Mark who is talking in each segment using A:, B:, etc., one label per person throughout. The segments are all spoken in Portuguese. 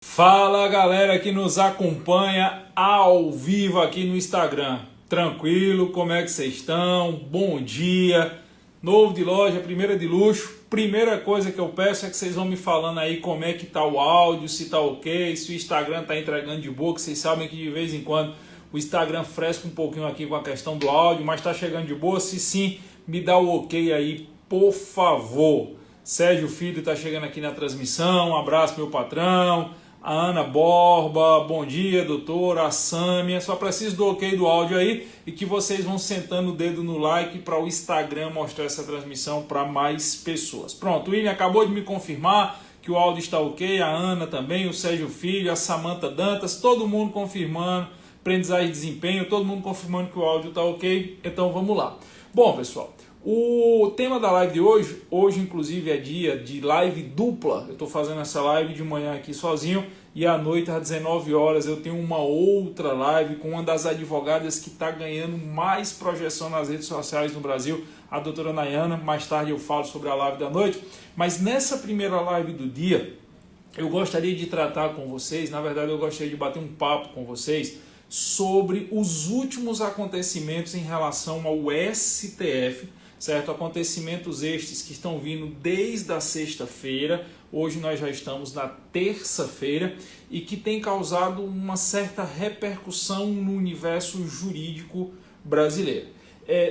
A: Fala galera que nos acompanha ao vivo aqui no Instagram. Tranquilo? Como é que vocês estão? Bom dia! Novo de loja, primeira de luxo. Primeira coisa que eu peço é que vocês vão me falando aí como é que tá o áudio, se tá ok, se o Instagram tá entregando de boa, que vocês sabem que de vez em quando o Instagram fresca um pouquinho aqui com a questão do áudio, mas tá chegando de boa. Se sim, me dá o ok aí, por favor. Sérgio Filho tá chegando aqui na transmissão. Um abraço, meu patrão. A Ana Borba, bom dia, doutora, a Sâmia. Só preciso do ok do áudio aí e que vocês vão sentando o dedo no like para o Instagram mostrar essa transmissão para mais pessoas. Pronto, o William acabou de me confirmar que o áudio está ok, a Ana também, o Sérgio Filho, a Samanta Dantas, todo mundo confirmando, aprendizagem e desempenho, todo mundo confirmando que o áudio está ok, então vamos lá. Bom, pessoal, o tema da live de hoje inclusive é dia de live dupla. Eu estou fazendo essa live de manhã aqui sozinho e à noite às 19 horas eu tenho uma outra live com uma das advogadas que está ganhando mais projeção nas redes sociais no Brasil, a doutora Nayana. Mais tarde eu falo sobre a live da noite, mas nessa primeira live do dia eu gostaria de tratar com vocês, na verdade eu gostaria de bater um papo com vocês sobre os últimos acontecimentos em relação ao STF, certo? Acontecimentos estes que estão vindo desde a sexta-feira, hoje nós já estamos na terça-feira, e que tem causado uma certa repercussão no universo jurídico brasileiro.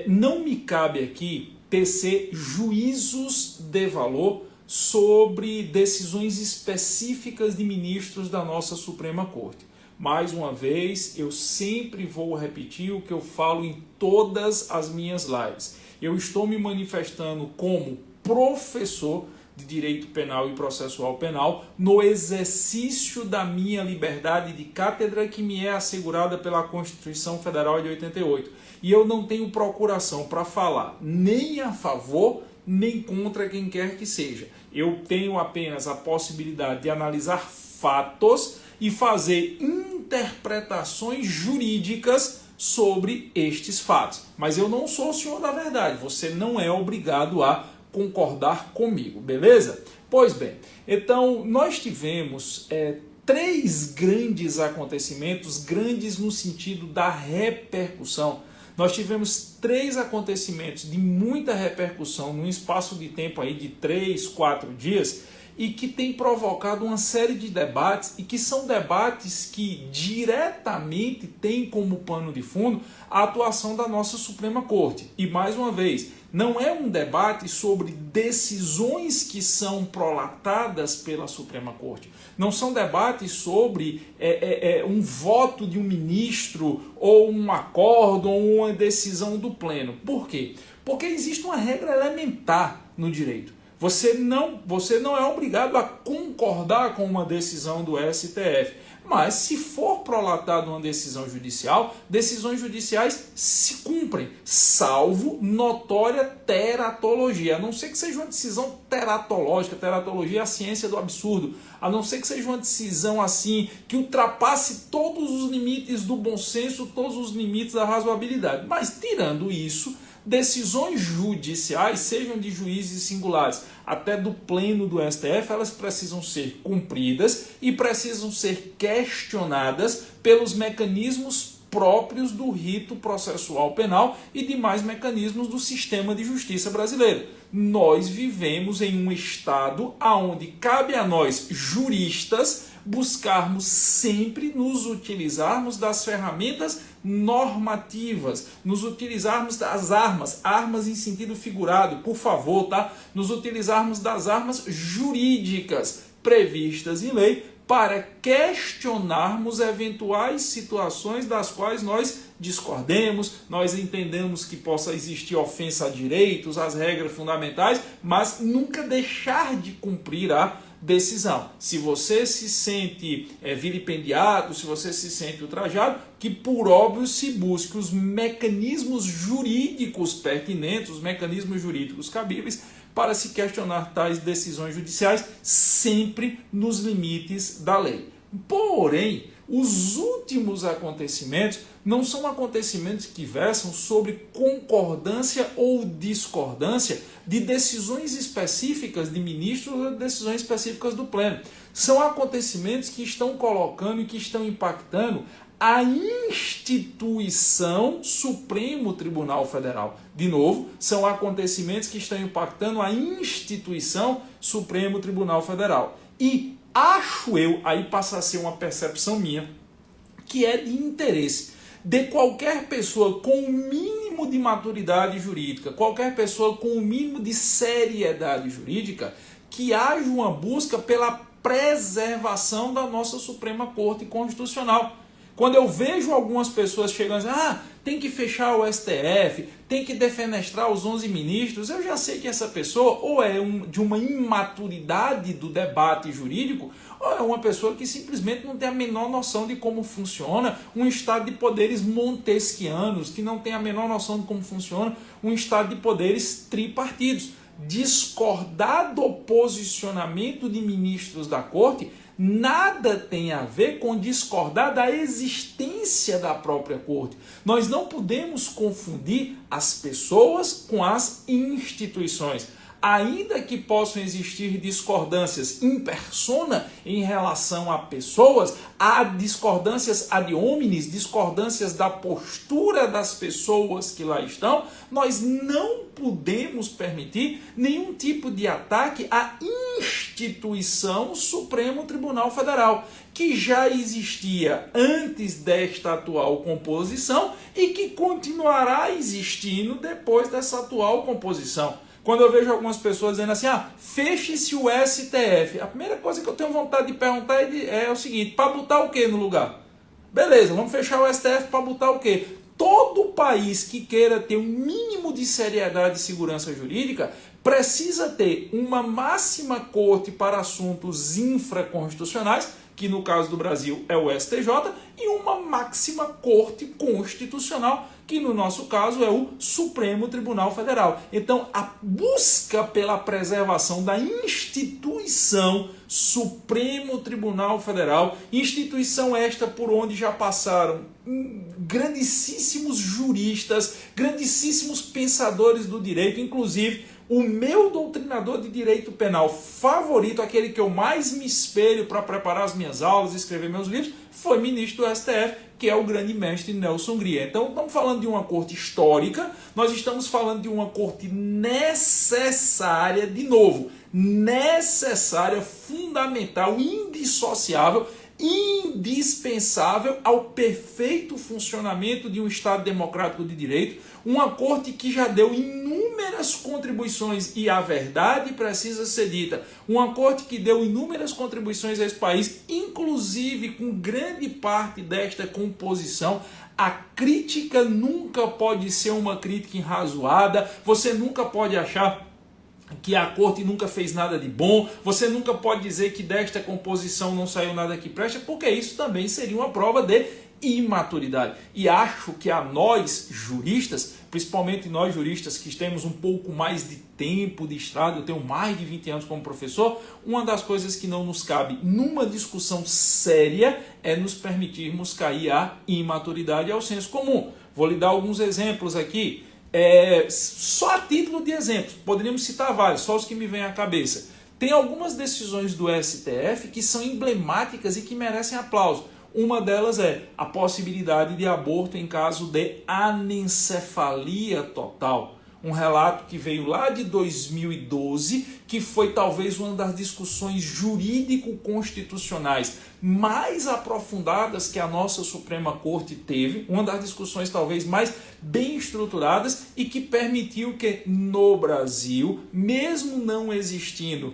A: Não me cabe aqui tecer juízos de valor sobre decisões específicas de ministros da nossa Suprema Corte. Mais uma vez, eu sempre vou repetir o que eu falo em todas as minhas lives. Eu estou me manifestando como professor de Direito Penal e Processual Penal no exercício da minha liberdade de cátedra que me é assegurada pela Constituição Federal de 88. E eu não tenho procuração para falar nem a favor nem contra quem quer que seja. Eu tenho apenas a possibilidade de analisar fatos e fazer interpretações jurídicas sobre estes fatos. Mas eu não sou o senhor da verdade, você não é obrigado a concordar comigo, beleza? Pois bem, então nós tivemos três grandes acontecimentos, grandes no sentido da repercussão. Nós tivemos três acontecimentos de muita repercussão num espaço de tempo aí de 3, 4 dias, e que tem provocado uma série de debates, e que são debates que diretamente têm como pano de fundo a atuação da nossa Suprema Corte. E mais uma vez, não é um debate sobre decisões que são prolatadas pela Suprema Corte. Não são debates sobre um voto de um ministro, ou um acordo, ou uma decisão do Pleno. Por quê? Porque existe uma regra elementar no direito. Você não é obrigado a concordar com uma decisão do STF, mas se for prolatada uma decisão judicial, decisões judiciais se cumprem, salvo notória teratologia. A não ser que seja uma decisão teratológica, teratologia é a ciência do absurdo, a não ser que seja uma decisão assim que ultrapasse todos os limites do bom senso, todos os limites da razoabilidade. Mas tirando isso, decisões judiciais, sejam de juízes singulares, até do pleno do STF, elas precisam ser cumpridas e precisam ser questionadas pelos mecanismos próprios do rito processual penal e demais mecanismos do sistema de justiça brasileiro. Nós vivemos em um estado onde cabe a nós, juristas, buscarmos sempre nos utilizarmos das ferramentas normativas, nos utilizarmos das armas em sentido figurado, por favor, tá? Nos utilizarmos das armas jurídicas previstas em lei para questionarmos eventuais situações das quais nós discordemos, nós entendemos que possa existir ofensa a direitos, às regras fundamentais, mas nunca deixar de cumprir a decisão. Se você se sente vilipendiado, se você se sente ultrajado, que por óbvio se busque os mecanismos jurídicos pertinentes, os mecanismos jurídicos cabíveis para se questionar tais decisões judiciais, sempre nos limites da lei. Porém, Os últimos acontecimentos não são acontecimentos que versam sobre concordância ou discordância de decisões específicas de ministros ou decisões específicas do Pleno. São acontecimentos que estão colocando e que estão impactando a instituição Supremo Tribunal Federal. De novo, são acontecimentos que estão impactando a instituição Supremo Tribunal Federal. E acho eu, aí passa a ser uma percepção minha, que é de interesse de qualquer pessoa com o mínimo de maturidade jurídica, qualquer pessoa com o mínimo de seriedade jurídica, que haja uma busca pela preservação da nossa Suprema Corte Constitucional. Quando eu vejo algumas pessoas chegando e dizendo, tem que fechar o STF, tem que defenestrar os 11 ministros, eu já sei que essa pessoa ou é de uma imaturidade do debate jurídico, ou é uma pessoa que simplesmente não tem a menor noção de como funciona um estado de poderes montesquianos, que não tem a menor noção de como funciona um estado de poderes tripartidos. Discordar do posicionamento de ministros da Corte nada tem a ver com discordar da existência da própria Corte. Nós não podemos confundir as pessoas com as instituições. Ainda que possam existir discordâncias in persona em relação a pessoas, há discordâncias ad hominis, discordâncias da postura das pessoas que lá estão, nós não podemos permitir nenhum tipo de ataque à instituição Supremo Tribunal Federal, que já existia antes desta atual composição e que continuará existindo depois dessa atual composição. Quando eu vejo algumas pessoas dizendo assim, feche-se o STF, a primeira coisa que eu tenho vontade de perguntar é o seguinte, para botar o que no lugar? Beleza, vamos fechar o STF para botar o quê? Todo país que queira ter um mínimo de seriedade e segurança jurídica precisa ter uma máxima corte para assuntos infraconstitucionais, que no caso do Brasil é o STJ, e uma máxima corte constitucional, que no nosso caso é o Supremo Tribunal Federal. Então, a busca pela preservação da instituição Supremo Tribunal Federal, instituição esta por onde já passaram grandíssimos juristas, grandíssimos pensadores do direito, inclusive o meu doutrinador de direito penal favorito, aquele que eu mais me espelho para preparar as minhas aulas e escrever meus livros, foi ministro do STF, que é o grande mestre Nelson Grier. Então, estamos falando de uma corte histórica, nós estamos falando de uma corte necessária, de novo, necessária, fundamental, indissociável, indispensável ao perfeito funcionamento de um Estado democrático de direito, uma corte que já deu inúmeras contribuições, e a verdade precisa ser dita, uma corte que deu inúmeras contribuições a esse país, inclusive com grande parte desta composição. A crítica nunca pode ser uma crítica irrazoada, você nunca pode achar que a corte nunca fez nada de bom, você nunca pode dizer que desta composição não saiu nada que presta, porque isso também seria uma prova de imaturidade. E acho que a nós juristas, principalmente nós juristas que temos um pouco mais de tempo de estrada, eu tenho mais de 20 anos como professor, uma das coisas que não nos cabe numa discussão séria é nos permitirmos cair à imaturidade e ao senso comum. Vou lhe dar alguns exemplos aqui. Só a título de exemplos, poderíamos citar vários, só os que me vêm à cabeça. Tem algumas decisões do STF que são emblemáticas e que merecem aplauso. Uma delas é a possibilidade de aborto em caso de anencefalia total. Um relato que veio lá de 2012, que foi talvez uma das discussões jurídico-constitucionais mais aprofundadas que a nossa Suprema Corte teve, uma das discussões talvez mais bem estruturadas e que permitiu que no Brasil, mesmo não existindo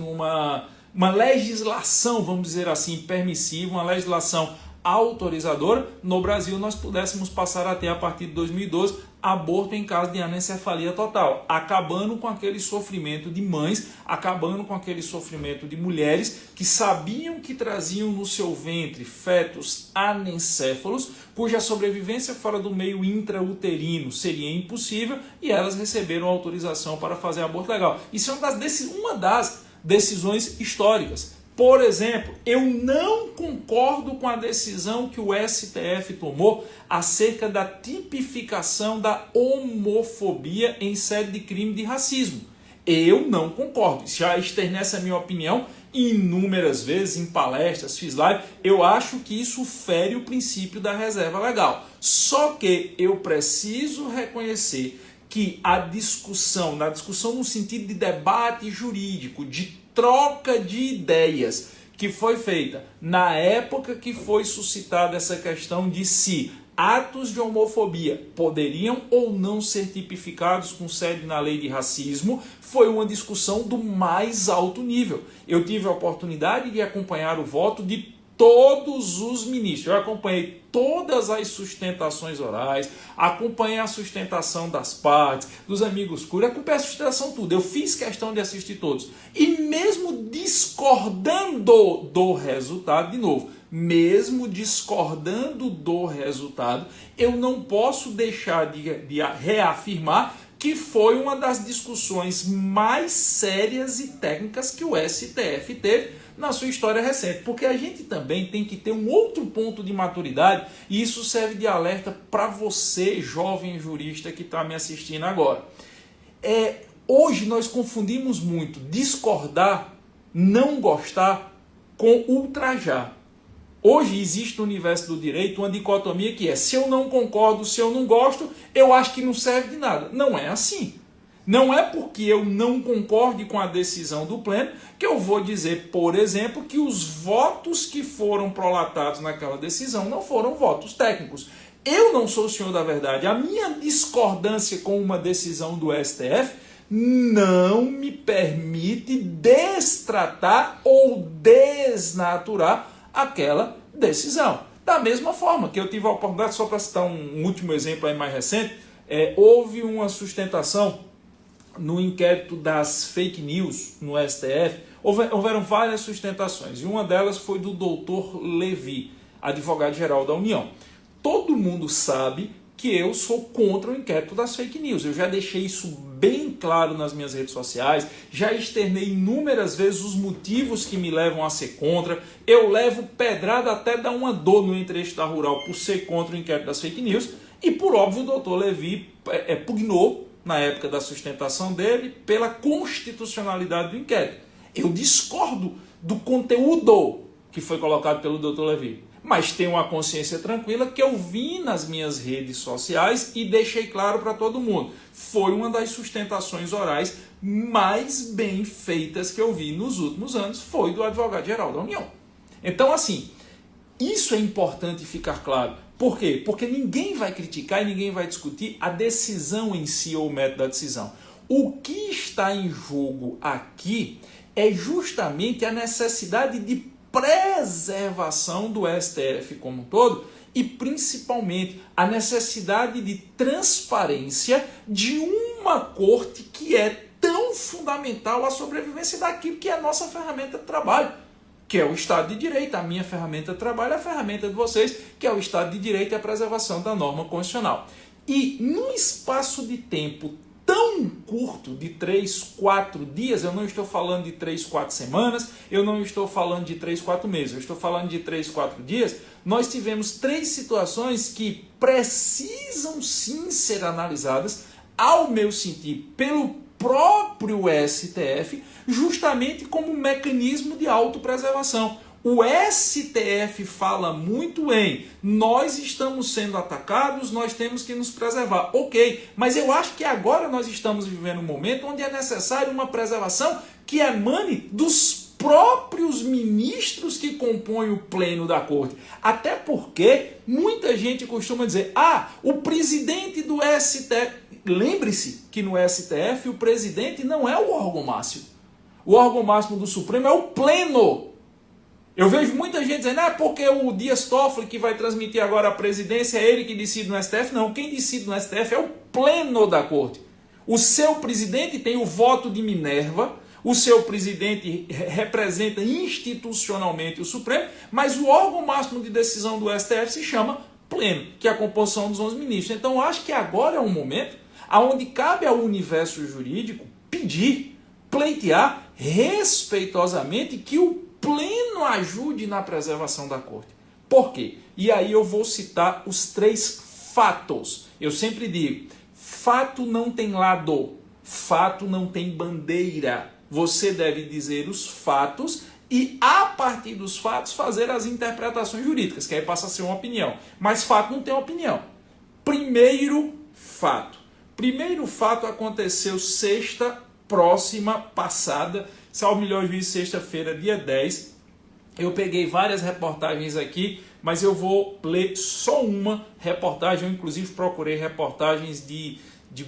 A: uma legislação, vamos dizer assim, permissiva, uma legislação autorizadora, no Brasil nós pudéssemos passar até a partir de 2012 aborto em caso de anencefalia total, acabando com aquele sofrimento de mães, acabando com aquele sofrimento de mulheres que sabiam que traziam no seu ventre fetos anencéfalos, cuja sobrevivência fora do meio intrauterino seria impossível, e elas receberam autorização para fazer aborto legal. Isso é uma das decisões históricas. Por exemplo, eu não concordo com a decisão que o STF tomou acerca da tipificação da homofobia em sede de crime de racismo. Eu não concordo. Já externei essa minha opinião inúmeras vezes em palestras, fiz live. Eu acho que isso fere o princípio da reserva legal. Só que eu preciso reconhecer que a discussão, na discussão no sentido de debate jurídico, de troca de ideias que foi feita na época que foi suscitada essa questão de se atos de homofobia poderiam ou não ser tipificados com sede na lei de racismo, foi uma discussão do mais alto nível. Eu tive a oportunidade de acompanhar o voto de todos os ministros. Eu acompanhei todas as sustentações orais, acompanhei a sustentação das partes, dos amigos curas, acompanhei a sustentação tudo. Eu fiz questão de assistir todos. E mesmo discordando do resultado, de novo, mesmo discordando do resultado, eu não posso deixar de reafirmar que foi uma das discussões mais sérias e técnicas que o STF teve na sua história recente, porque a gente também tem que ter um outro ponto de maturidade, e isso serve de alerta para você, jovem jurista que está me assistindo agora. Hoje nós confundimos muito discordar, não gostar, com ultrajar. Hoje existe no universo do direito uma dicotomia que é: se eu não concordo, se eu não gosto, eu acho que não serve de nada. Não é assim. Não é porque eu não concorde com a decisão do pleno que eu vou dizer, por exemplo, que os votos que foram prolatados naquela decisão não foram votos técnicos. Eu não sou o senhor da verdade. A minha discordância com uma decisão do STF não me permite destratar ou desnaturar aquela decisão. Da mesma forma que eu tive a oportunidade, só para citar um último exemplo aí mais recente, houve uma sustentação no inquérito das fake news no STF. Houveram várias sustentações, e uma delas foi do doutor Levi, advogado-geral da União. Todo mundo sabe que eu sou contra o inquérito das fake news. Eu já deixei isso bem claro nas minhas redes sociais, já externei inúmeras vezes os motivos que me levam a ser contra. Eu levo pedrada até dar uma dor no entrevista da Rural por ser contra o inquérito das fake news, e por óbvio o doutor Levi pugnou, na época da sustentação dele, pela constitucionalidade do inquérito. Eu discordo do conteúdo que foi colocado pelo Dr. Levi, mas tenho uma consciência tranquila que eu vi nas minhas redes sociais e deixei claro para todo mundo. Foi uma das sustentações orais mais bem feitas que eu vi nos últimos anos, foi do advogado-geral da União. Então, assim, isso é importante ficar claro. Por quê? Porque ninguém vai criticar e ninguém vai discutir a decisão em si ou o método da decisão. O que está em jogo aqui é justamente a necessidade de preservação do STF como um todo e principalmente a necessidade de transparência de uma corte que é tão fundamental à sobrevivência daquilo que é a nossa ferramenta de trabalho, que é o Estado de Direito. A minha ferramenta de trabalho é a ferramenta de vocês, que é o Estado de Direito e a preservação da norma constitucional. E num espaço de tempo tão curto, de 3, 4 dias, eu não estou falando de 3, 4 semanas, eu não estou falando de 3, 4 meses, eu estou falando de 3, 4 dias, nós tivemos 3 situações que precisam sim ser analisadas, ao meu sentir, pelo próprio STF, justamente como um mecanismo de autopreservação. O STF fala muito em nós estamos sendo atacados, nós temos que nos preservar. Ok, mas eu acho que agora nós estamos vivendo um momento onde é necessário uma preservação que emane dos próprios ministros que compõem o pleno da corte. Até porque muita gente costuma dizer, o presidente do STF... Lembre-se que no STF o presidente não é o órgão máximo. O órgão máximo do Supremo é o pleno. Eu vejo muita gente dizendo, porque o Dias Toffoli que vai transmitir agora a presidência, é ele que decide no STF. Não, quem decide no STF é o pleno da corte. O seu presidente tem o voto de Minerva, o seu presidente representa institucionalmente o Supremo, mas o órgão máximo de decisão do STF se chama pleno, que é a composição dos 11 ministros. Então eu acho que agora é um momento onde cabe ao universo jurídico pedir, pleitear respeitosamente que o pleno ajude na preservação da corte. Por quê? E aí eu vou citar os 3 fatos. Eu sempre digo, fato não tem lado, fato não tem bandeira. Você deve dizer os fatos e, a partir dos fatos, fazer as interpretações jurídicas, que aí passa a ser uma opinião. Mas fato não tem opinião. Primeiro fato. Primeiro fato aconteceu sexta próxima passada, salvo melhor juízo, sexta-feira, dia 10. Eu peguei várias reportagens aqui, mas eu vou ler só uma reportagem. Eu, inclusive, procurei reportagens de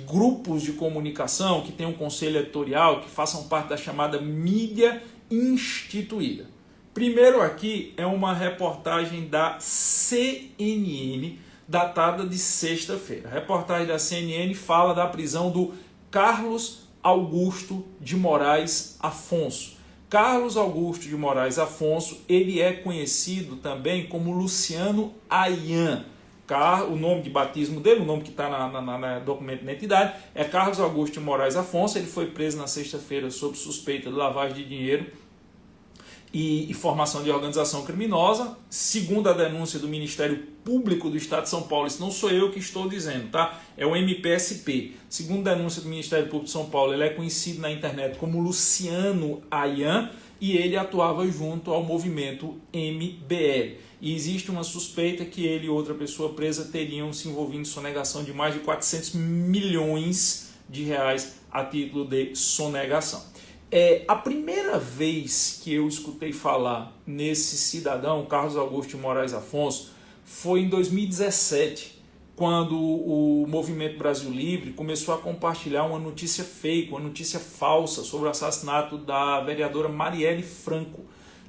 A: grupos de comunicação que tenham um conselho editorial, que façam parte da chamada mídia instituída. Primeiro aqui é uma reportagem da CNN, datada de sexta-feira. A reportagem da CNN fala da prisão do Carlos Augusto de Moraes Afonso. Carlos Augusto de Moraes Afonso, ele é conhecido também como Luciano Ayan. O nome de batismo dele, o nome que está na documento de identidade, é Carlos Augusto de Moraes Afonso. Ele foi preso na sexta-feira sob suspeita de lavagem de dinheiro e formação de organização criminosa. Segundo a denúncia do Ministério Público do Estado de São Paulo, isso não sou eu que estou dizendo, tá? É o MPSP. Segundo a denúncia do Ministério Público de São Paulo, ele é conhecido na internet como Luciano Ayan e ele atuava junto ao movimento MBL. E existe uma suspeita que ele e outra pessoa presa teriam se envolvido em sonegação de mais de 400 milhões de reais a título de sonegação. A primeira vez que eu escutei falar nesse cidadão, Carlos Augusto de Moraes Afonso, foi em 2017, quando o Movimento Brasil Livre começou a compartilhar uma notícia fake, uma notícia falsa sobre o assassinato da vereadora Marielle Franco,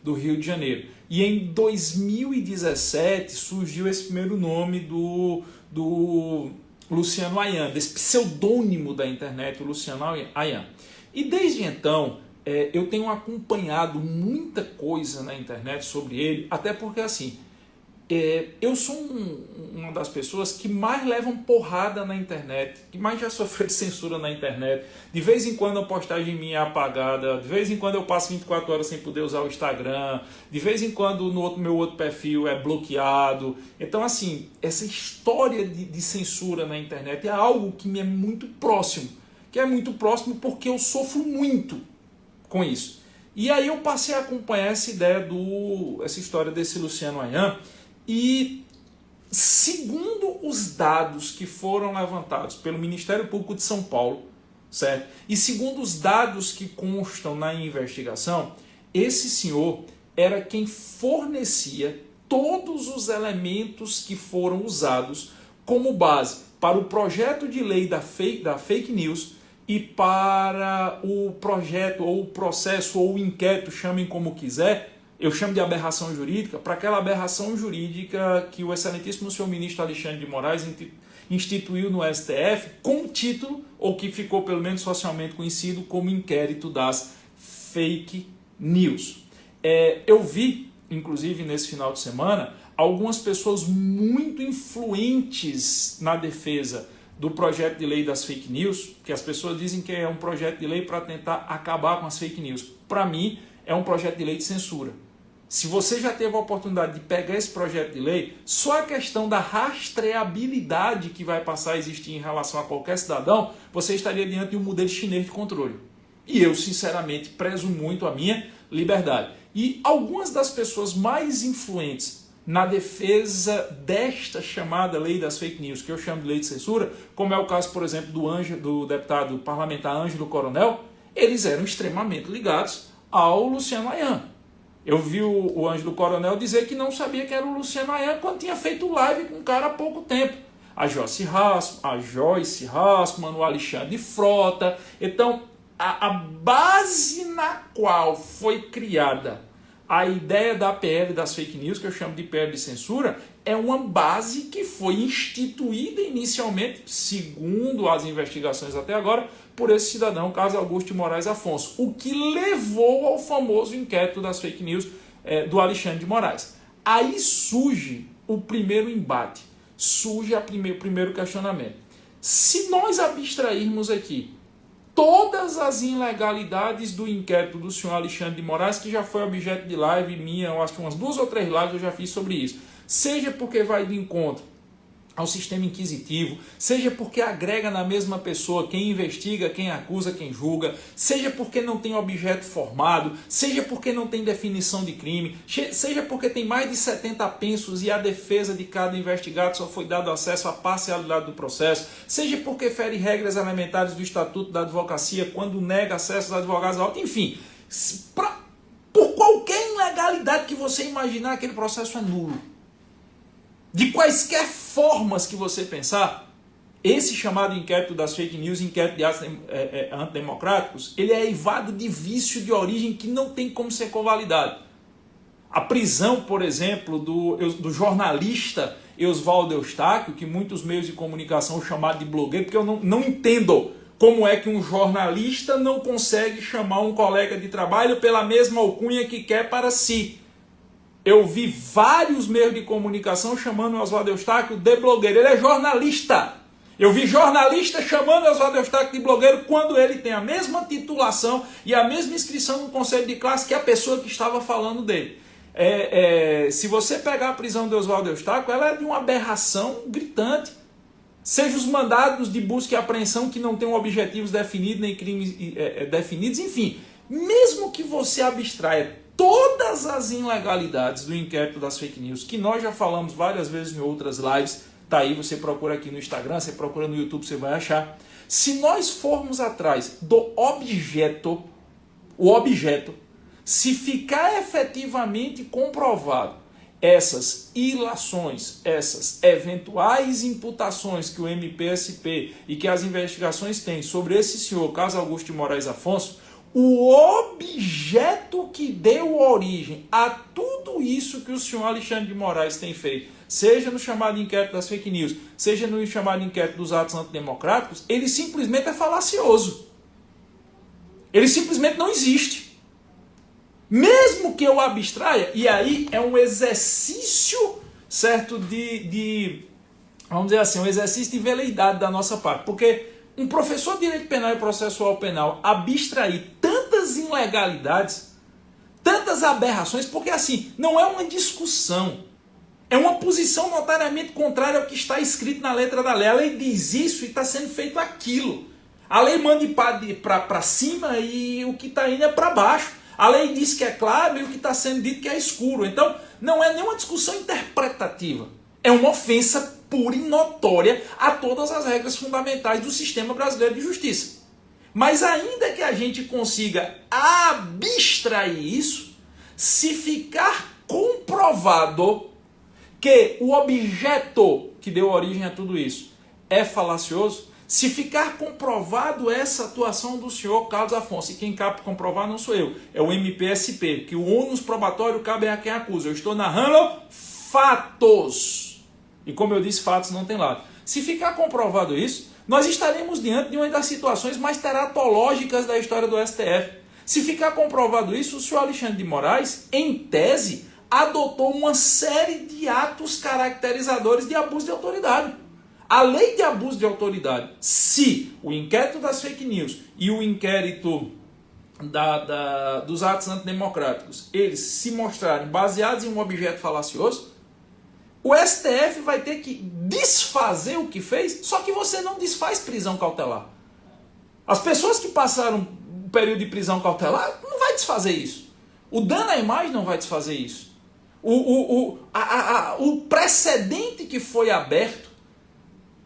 A: do Rio de Janeiro. E em 2017 surgiu esse primeiro nome do Luciano Ayan, desse pseudônimo da internet, o Luciano Ayan. E desde então eu tenho acompanhado muita coisa na internet sobre ele, até porque assim, eu sou uma das pessoas que mais levam porrada na internet, que mais já sofreu de censura na internet. De vez em quando a postagem minha é apagada, de vez em quando eu passo 24 horas sem poder usar o Instagram, de vez em quando no meu outro perfil é bloqueado. Então assim, essa história de censura na internet é algo que me é muito próximo, porque eu sofro muito com isso. E aí eu passei a acompanhar essa história desse Luciano Ayan. E segundo os dados que foram levantados pelo Ministério Público de São Paulo, certo? E segundo os dados que constam na investigação, esse senhor era quem fornecia todos os elementos que foram usados como base para o projeto de lei da fake news e para o projeto ou o processo ou o inquérito, chamem como quiser. Eu chamo de aberração jurídica, para aquela aberração jurídica que o excelentíssimo senhor ministro Alexandre de Moraes instituiu no STF com o título, ou que ficou pelo menos socialmente conhecido como inquérito das fake news. Eu vi, inclusive nesse final de semana, algumas pessoas muito influentes na defesa do projeto de lei das fake news, que as pessoas dizem que é um projeto de lei para tentar acabar com as fake news. Para mim, é um projeto de lei de censura. Se você já teve a oportunidade de pegar esse projeto de lei, só a questão da rastreabilidade que vai passar a existir em relação a qualquer cidadão, você estaria diante de um modelo chinês de controle. E eu, sinceramente, prezo muito a minha liberdade. E algumas das pessoas mais influentes na defesa desta chamada lei das fake news, que eu chamo de lei de censura, como é o caso, por exemplo, do deputado parlamentar Ângelo Coronel, eles eram extremamente ligados ao Luciano Ayan. Eu vi o Ângelo Coronel dizer que não sabia que era o Luciano Ayan quando tinha feito live com o cara há pouco tempo. A Joyce Hasselmann, o Alexandre Frota. Então, a base na qual foi criada a ideia da PL das fake news, que eu chamo de PL de censura, é uma base que foi instituída inicialmente, segundo as investigações até agora, por esse cidadão, Carlos Augusto de Moraes Afonso, o que levou ao famoso inquérito das fake news do Alexandre de Moraes. Aí surge o primeiro embate, surge o primeiro questionamento. Se nós abstrairmos aqui todas as ilegalidades do inquérito do senhor Alexandre de Moraes, que já foi objeto de live minha, eu acho que umas 2 ou 3 lives eu já fiz sobre isso. Seja porque vai de encontro ao sistema inquisitivo, seja porque agrega na mesma pessoa quem investiga, quem acusa, quem julga, seja porque não tem objeto formado, seja porque não tem definição de crime, seja porque tem mais de 70 pensos e a defesa de cada investigado só foi dado acesso à parcialidade do processo, seja porque fere regras elementares do Estatuto da Advocacia quando nega acesso aos advogados, enfim, por qualquer ilegalidade que você imaginar, aquele processo é nulo. De quaisquer formas que você pensar, esse chamado inquérito das fake news, inquérito de atos antidemocráticos, ele é eivado de vício de origem que não tem como ser convalidado. A prisão, por exemplo, do jornalista Oswaldo Eustáquio, que muitos meios de comunicação chamam de blogueiro, porque eu não entendo como é que um jornalista não consegue chamar um colega de trabalho pela mesma alcunha que quer para si. Eu vi vários meios de comunicação chamando o Oswaldo Eustáquio de blogueiro. Ele é jornalista. Eu vi jornalista chamando o Oswaldo Eustáquio de blogueiro quando ele tem a mesma titulação e a mesma inscrição no conselho de classe que a pessoa que estava falando dele. Se você pegar a prisão de Oswaldo Eustáquio, ela é de uma aberração gritante. Seja os mandados de busca e apreensão que não têm objetivos definidos, nem crimes definidos, enfim. Mesmo que você abstraia todas as ilegalidades do inquérito das fake news, que nós já falamos várias vezes em outras lives, tá aí, você procura aqui no Instagram, você procura no YouTube, você vai achar. Se nós formos atrás do objeto, se ficar efetivamente comprovado essas ilações, essas eventuais imputações que o MPSP e que as investigações têm sobre esse senhor, Carlos Augusto de Moraes Afonso, o objeto que deu origem a tudo isso que o senhor Alexandre de Moraes tem feito, seja no chamado inquérito das fake news, seja no chamado inquérito dos atos antidemocráticos, ele simplesmente é falacioso. Ele simplesmente não existe. Mesmo que eu abstraia, e aí é um exercício, certo, vamos dizer assim, um exercício de veleidade da nossa parte, porque um professor de direito penal e processual penal abstrair tantas ilegalidades, tantas aberrações, porque assim, não é uma discussão, é uma posição notariamente contrária ao que está escrito na letra da lei. A lei diz isso e está sendo feito aquilo. A lei manda para cima e o que está indo é para baixo. A lei diz que é claro e o que está sendo dito que é escuro. Então, não é nenhuma discussão interpretativa. É uma ofensa pura e notória a todas as regras fundamentais do sistema brasileiro de justiça. Mas ainda que a gente consiga abstrair isso, se ficar comprovado que o objeto que deu origem a tudo isso é falacioso, se ficar comprovado essa atuação do senhor Carlos Afonso, e quem cabe comprovar não sou eu, é o MPSP, que o ônus probatório cabe a quem acusa. Eu estou narrando fatos. E como eu disse, fatos não tem lado. Se ficar comprovado isso, nós estaremos diante de uma das situações mais teratológicas da história do STF. Se ficar comprovado isso, o senhor Alexandre de Moraes, em tese, adotou uma série de atos caracterizadores de abuso de autoridade. A lei de abuso de autoridade, se o inquérito das fake news e o inquérito dos atos antidemocráticos, eles se mostrarem baseados em um objeto falacioso, o STF vai ter que desfazer o que fez, só que você não desfaz prisão cautelar. As pessoas que passaram o período de prisão cautelar não vai desfazer isso. O dano à imagem não vai desfazer isso. O precedente que foi aberto,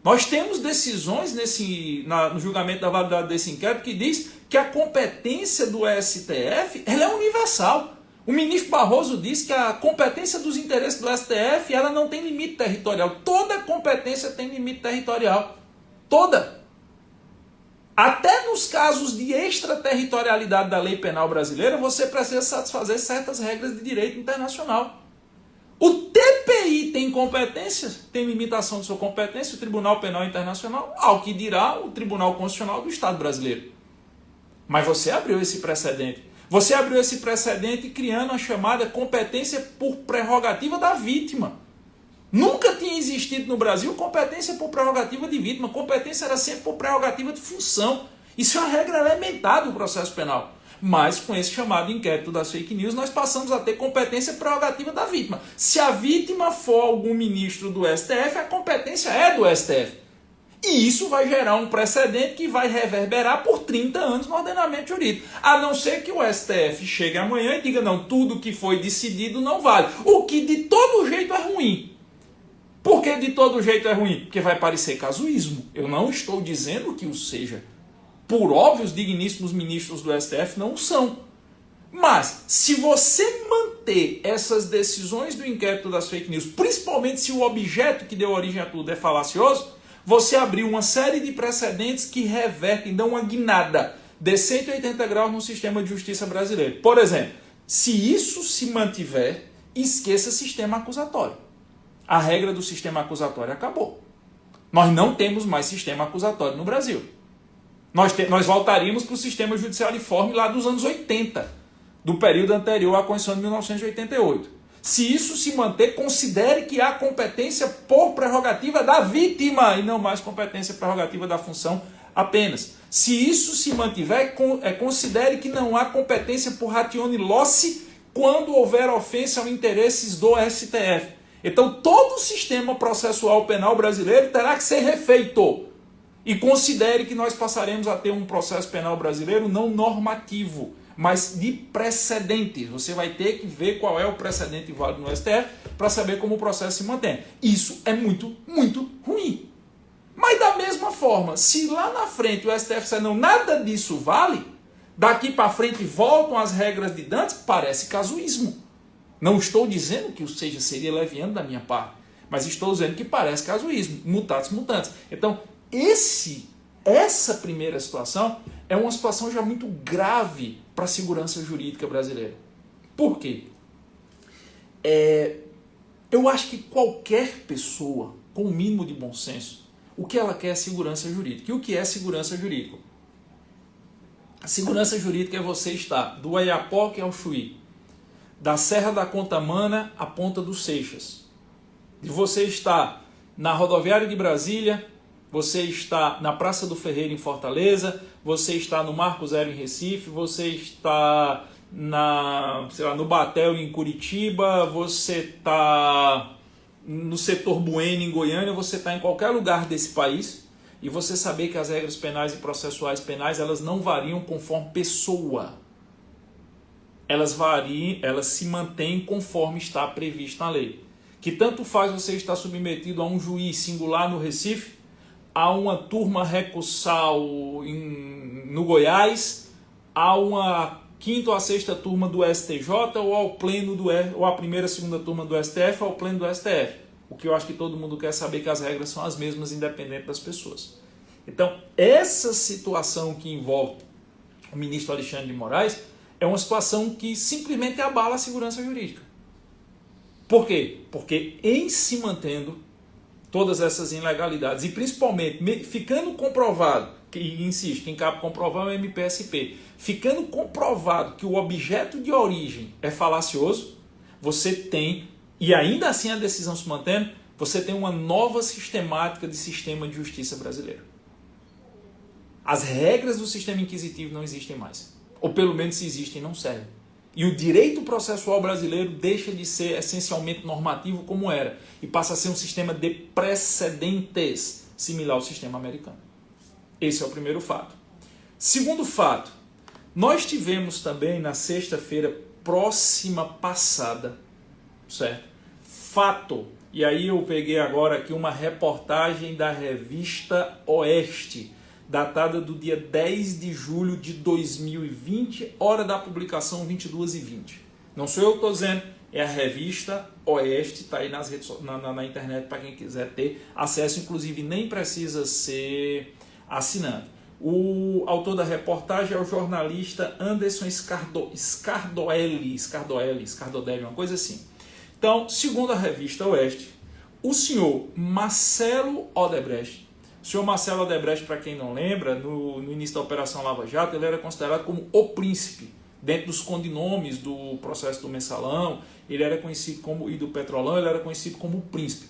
A: nós temos decisões no julgamento da validade desse inquérito que diz que a competência do STF ela é universal. O ministro Barroso disse que a competência dos interesses do STF ela não tem limite territorial. Toda competência tem limite territorial. Toda. Até nos casos de extraterritorialidade da lei penal brasileira, você precisa satisfazer certas regras de direito internacional. O TPI tem competência, tem limitação de sua competência, o Tribunal Penal Internacional, ao que dirá o Tribunal Constitucional do Estado brasileiro. Mas você abriu esse precedente. Você abriu esse precedente criando a chamada competência por prerrogativa da vítima. Nunca tinha existido no Brasil competência por prerrogativa de vítima. Competência era sempre por prerrogativa de função. Isso é uma regra elementar do processo penal. Mas com esse chamado inquérito das fake news, nós passamos a ter competência prerrogativa da vítima. Se a vítima for algum ministro do STF, a competência é do STF. E isso vai gerar um precedente que vai reverberar por 30 anos no ordenamento jurídico. A não ser que o STF chegue amanhã e diga, não, tudo que foi decidido não vale. O que de todo jeito é ruim. Por que de todo jeito é ruim? Porque vai parecer casuísmo. Eu não estou dizendo que o seja. Por óbvio, os digníssimos ministros do STF não são. Mas, se você manter essas decisões do inquérito das fake news, principalmente se o objeto que deu origem a tudo é falacioso, você abriu uma série de precedentes que revertem, dão uma guinada de 180 graus no sistema de justiça brasileiro. Por exemplo, se isso se mantiver, esqueça sistema acusatório. A regra do sistema acusatório acabou. Nós não temos mais sistema acusatório no Brasil. Nós voltaríamos para o sistema judicialiforme lá dos anos 80, do período anterior à Constituição de 1988. Se isso se manter, considere que há competência por prerrogativa da vítima e não mais competência prerrogativa da função apenas. Se isso se mantiver, considere que não há competência por ratione loci quando houver ofensa aos interesses do STF. Então, todo o sistema processual penal brasileiro terá que ser refeito. E considere que nós passaremos a ter um processo penal brasileiro não normativo, mas de precedentes. Você vai ter que ver qual é o precedente válido no STF para saber como o processo se mantém. Isso é muito, muito ruim. Mas da mesma forma, se lá na frente o STF disser não, nada disso vale, daqui para frente voltam as regras de Dantes, parece casuísmo. Não estou dizendo que seria leviano da minha parte, mas estou dizendo que parece casuísmo, mutatis mutandis. Então, essa primeira situação é uma situação já muito grave para a segurança jurídica brasileira. Por quê? Eu acho que qualquer pessoa com o mínimo de bom senso, o que ela quer é segurança jurídica. E o que é segurança jurídica? A segurança jurídica é você estar do Oiapoque ao Chuí, da Serra da Contamana à Ponta dos Seixas, de você estar na rodoviária de Brasília, você está na Praça do Ferreira em Fortaleza, você está no Marco Zero em Recife, você está no Batel em Curitiba, você está no setor Bueno em Goiânia, você está em qualquer lugar desse país e você saber que as regras penais e processuais penais elas não variam conforme pessoa. Elas se mantêm conforme está previsto na lei. Que tanto faz você estar submetido a um juiz singular no Recife, a uma turma recursal no Goiás, a uma quinta ou a sexta turma do STJ ou ao pleno ou a primeira e segunda turma do STF ou ao pleno do STF. O que eu acho que todo mundo quer saber que as regras são as mesmas independente das pessoas. Então, essa situação que envolve o ministro Alexandre de Moraes é uma situação que simplesmente abala a segurança jurídica. Por quê? Porque em se mantendo todas essas ilegalidades, e principalmente ficando comprovado, que insisto, quem cabe comprovar é o MPSP, ficando comprovado que o objeto de origem é falacioso, você tem, e ainda assim a decisão se mantendo, você tem uma nova sistemática de sistema de justiça brasileiro. As regras do sistema inquisitivo não existem mais, ou pelo menos se existem, não servem. E o direito processual brasileiro deixa de ser essencialmente normativo como era e passa a ser um sistema de precedentes, similar ao sistema americano. Esse é o primeiro fato. Segundo fato, nós tivemos também na sexta-feira próxima passada, certo? Fato, e aí eu peguei agora aqui uma reportagem da revista Oeste, datada do dia 10 de julho de 2020, hora da publicação 22h20. Não sou eu que estou dizendo, é a revista Oeste, está aí nas redes, na internet para quem quiser ter acesso, inclusive nem precisa ser assinante. O autor da reportagem é o jornalista Anderson Scardoelli, uma coisa assim. Então, segundo a revista Oeste, o senhor Marcelo Odebrecht, o senhor Marcelo Odebrecht, para quem não lembra, no início da Operação Lava Jato, ele era considerado como o príncipe. Dentro dos codinomes do processo do Mensalão, ele era conhecido como, e do Petrolão, ele era conhecido como o príncipe.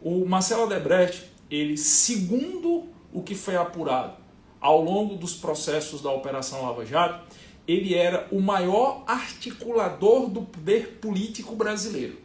A: O Marcelo Odebrecht, ele, segundo o que foi apurado, ao longo dos processos da Operação Lava Jato, ele era o maior articulador do poder político brasileiro.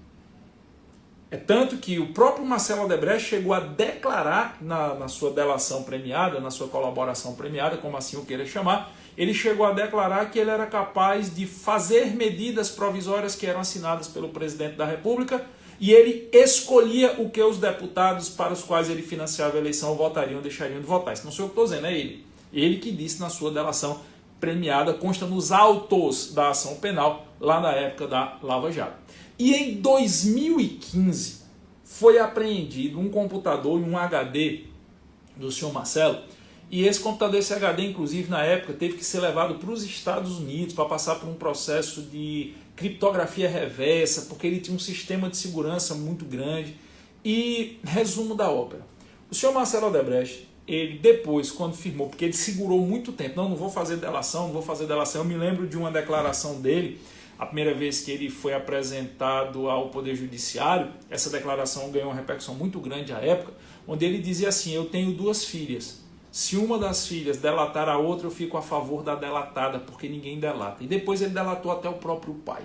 A: É tanto que o próprio Marcelo Odebrecht chegou a declarar na sua delação premiada, na sua colaboração premiada, como assim o queira chamar, ele chegou a declarar que ele era capaz de fazer medidas provisórias que eram assinadas pelo presidente da República e ele escolhia o que os deputados para os quais ele financiava a eleição votariam ou deixariam de votar. Isso não sou eu que estou dizendo, é ele. Ele que disse na sua delação premiada, consta nos autos da ação penal, lá na época da Lava Jato. E em 2015 foi apreendido um computador e um HD do senhor Marcelo, e esse computador, esse HD, inclusive, na época, teve que ser levado para os Estados Unidos para passar por um processo de criptografia reversa, porque ele tinha um sistema de segurança muito grande. E, resumo da ópera, o senhor Marcelo Odebrecht, ele depois, quando firmou, porque ele segurou muito tempo, não vou fazer delação, eu me lembro de uma declaração dele, a primeira vez que ele foi apresentado ao Poder Judiciário, essa declaração ganhou uma repercussão muito grande à época, onde ele dizia assim: eu tenho 2 filhas, se uma das filhas delatar a outra, eu fico a favor da delatada, porque ninguém delata. E depois ele delatou até o próprio pai.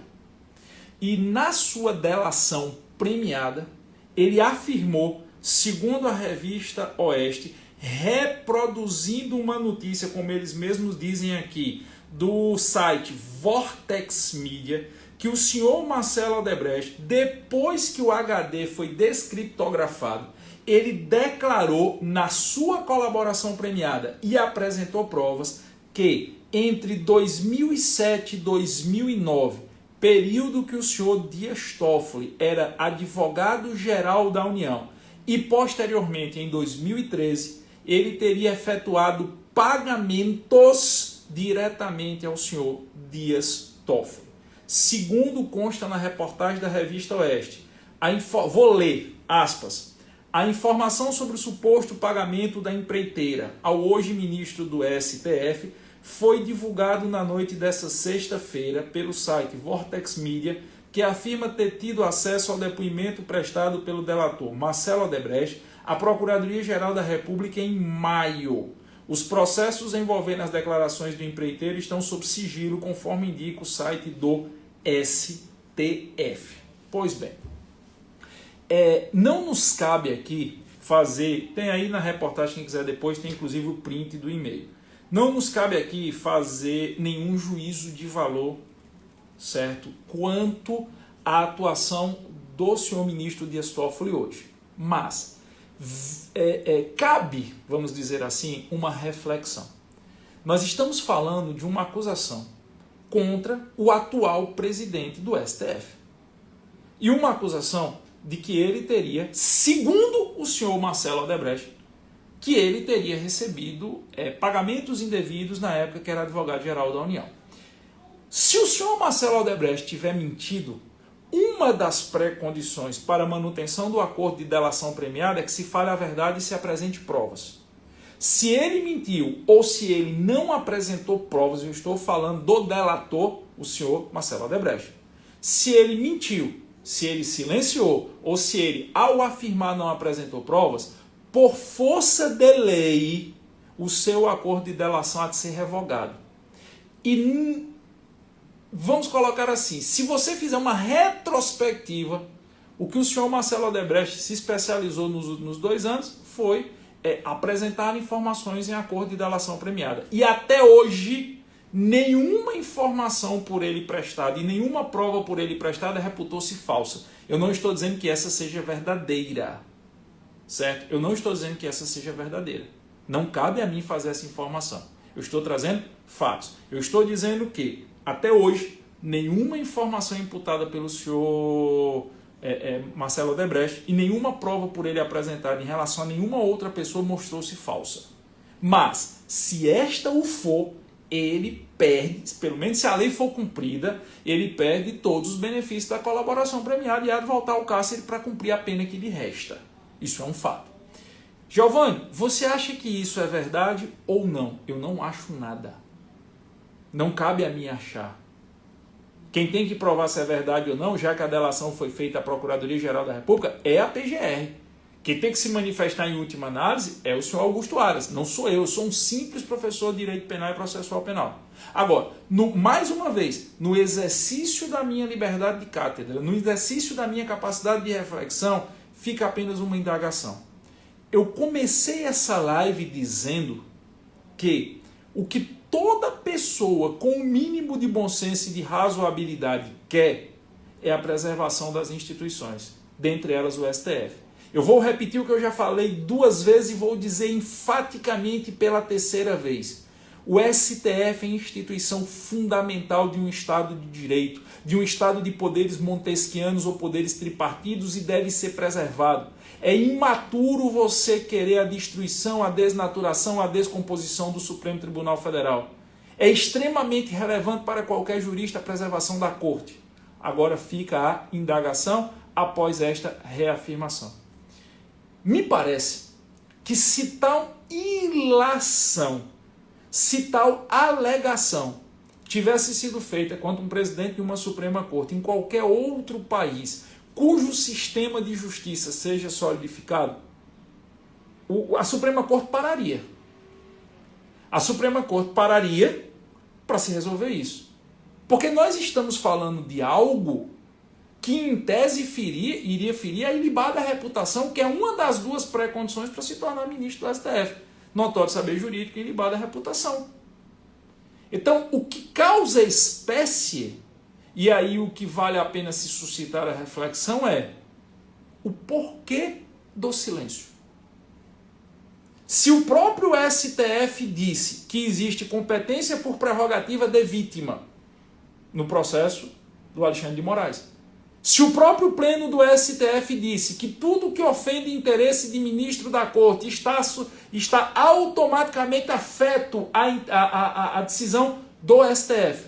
A: E na sua delação premiada, ele afirmou, segundo a revista Oeste, reproduzindo uma notícia, como eles mesmos dizem aqui, do site Vortex Media, que o senhor Marcelo Odebrecht, depois que o HD foi descriptografado, ele declarou na sua colaboração premiada e apresentou provas que entre 2007 e 2009, período que o senhor Dias Toffoli era advogado-geral da União, e posteriormente em 2013, ele teria efetuado pagamentos diretamente ao senhor Dias Toffoli. Segundo consta na reportagem da revista Oeste, vou ler, aspas, a informação sobre o suposto pagamento da empreiteira ao hoje ministro do STF foi divulgado na noite desta sexta-feira pelo site Vortex Media, que afirma ter tido acesso ao depoimento prestado pelo delator Marcelo Odebrecht à Procuradoria-Geral da República em maio. Os processos envolvendo as declarações do empreiteiro estão sob sigilo, conforme indica o site do STF. Pois bem, não nos cabe aqui fazer, tem aí na reportagem, quem quiser depois, tem inclusive o print do e-mail. Não nos cabe aqui fazer nenhum juízo de valor, certo, quanto à atuação do senhor ministro Dias Toffoli hoje. Mas cabe, vamos dizer assim, uma reflexão. Nós estamos falando de uma acusação contra o atual presidente do STF. E uma acusação de que ele teria, segundo o senhor Marcelo Odebrecht, que ele teria recebido pagamentos indevidos na época que era advogado-geral da União. Se o senhor Marcelo Odebrecht tiver mentido, uma das pré-condições para a manutenção do acordo de delação premiada é que se fale a verdade e se apresente provas. Se ele mentiu ou se ele não apresentou provas, eu estou falando do delator, o senhor Marcelo Odebrecht. Se ele mentiu, se ele silenciou ou se ele, ao afirmar, não apresentou provas, por força de lei, o seu acordo de delação há de ser revogado. E vamos colocar assim, se você fizer uma retrospectiva, o que o senhor Marcelo Odebrecht se especializou nos 2 anos foi apresentar informações em acordo de delação premiada. E até hoje, nenhuma informação por ele prestada e nenhuma prova por ele prestada reputou-se falsa. Eu não estou dizendo que essa seja verdadeira, certo? Eu não estou dizendo que essa seja verdadeira. Não cabe a mim fazer essa informação. Eu estou trazendo fatos. Eu estou dizendo que, até hoje, nenhuma informação imputada pelo senhor Marcelo Odebrecht e nenhuma prova por ele apresentada em relação a nenhuma outra pessoa mostrou-se falsa. Mas, se esta o for, ele perde, pelo menos se a lei for cumprida, ele perde todos os benefícios da colaboração premiada e há de voltar ao cárcere para cumprir a pena que lhe resta. Isso é um fato. Giovanni, você acha que isso é verdade ou não? Eu não acho nada. Não cabe a mim achar. Quem tem que provar se é verdade ou não, já que a delação foi feita à Procuradoria-Geral da República, é a PGR. Quem tem que se manifestar em última análise é o senhor Augusto Aras, não sou eu sou um simples professor de Direito Penal e Processual Penal. Agora, mais uma vez, no exercício da minha liberdade de cátedra, no exercício da minha capacidade de reflexão, fica apenas uma indagação. Eu comecei essa live dizendo que o que toda pessoa com o mínimo de bom senso e de razoabilidade quer é a preservação das instituições, dentre elas o STF. Eu vou repetir o que eu já falei 2 vezes e vou dizer enfaticamente pela 3ª vez. O STF é a instituição fundamental de um Estado de Direito, de um Estado de poderes montesquianos ou poderes tripartidos e deve ser preservado. É imaturo você querer a destruição, a desnaturação, a descomposição do Supremo Tribunal Federal. É extremamente relevante para qualquer jurista a preservação da Corte. Agora fica a indagação após esta reafirmação. Me parece que se tal ilação, se tal alegação tivesse sido feita contra um presidente de uma Suprema Corte em qualquer outro país cujo sistema de justiça seja solidificado, a Suprema Corte pararia. A Suprema Corte pararia para se resolver isso. Porque nós estamos falando de algo que em tese iria ferir a ilibada reputação, que é uma das 2 pré-condições para se tornar ministro do STF. Notório saber jurídico e ilibada reputação. Então, o que causa espécie, e aí o que vale a pena se suscitar a reflexão é o porquê do silêncio. Se o próprio STF disse que existe competência por prerrogativa de vítima no processo do Alexandre de Moraes, se o próprio pleno do STF disse que tudo que ofende interesse de ministro da Corte está automaticamente afeto à decisão do STF,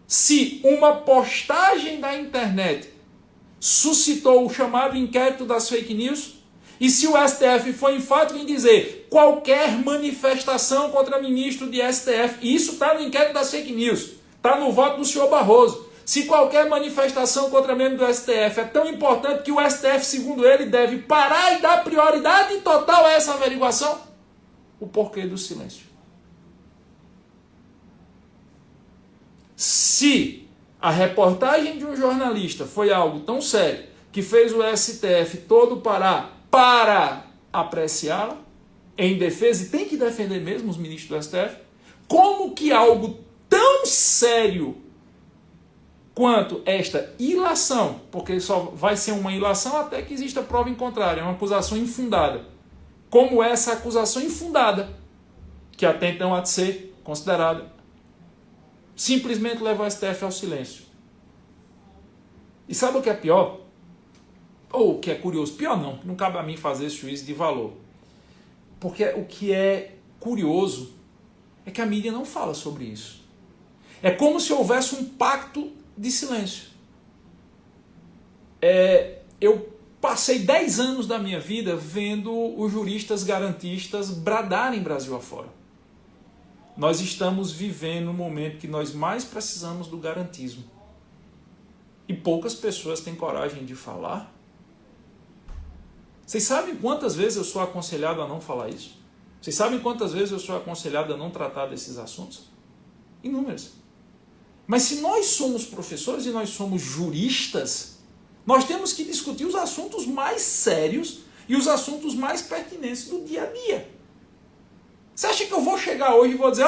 A: se uma postagem da internet suscitou o chamado inquérito das fake news, e se o STF foi enfático em dizer qualquer manifestação contra ministro de STF, e isso está no inquérito das fake news, está no voto do senhor Barroso, se qualquer manifestação contra membro do STF é tão importante que o STF, segundo ele, deve parar e dar prioridade total a essa averiguação, o porquê do silêncio? Se a reportagem de um jornalista foi algo tão sério que fez o STF todo parar para apreciá-la em defesa, e tem que defender mesmo os ministros do STF, como que algo tão sério quanto esta ilação, porque só vai ser uma ilação até que exista prova em contrário, é uma acusação infundada, como essa acusação infundada, que até então há de ser considerada, simplesmente leva o STF ao silêncio. E sabe o que é pior? Ou o que é curioso? Pior não cabe a mim fazer esse juízo de valor. Porque o que é curioso é que a mídia não fala sobre isso. É como se houvesse um pacto de silêncio. Eu passei 10 anos da minha vida vendo os juristas garantistas bradarem Brasil afora. Nós estamos vivendo um momento que nós mais precisamos do garantismo. E poucas pessoas têm coragem de falar. Vocês sabem quantas vezes eu sou aconselhado a não falar isso? Vocês sabem quantas vezes eu sou aconselhado a não tratar desses assuntos? Inúmeras. Mas se nós somos professores e nós somos juristas, nós temos que discutir os assuntos mais sérios e os assuntos mais pertinentes do dia a dia. Você acha que eu vou chegar hoje e vou dizer,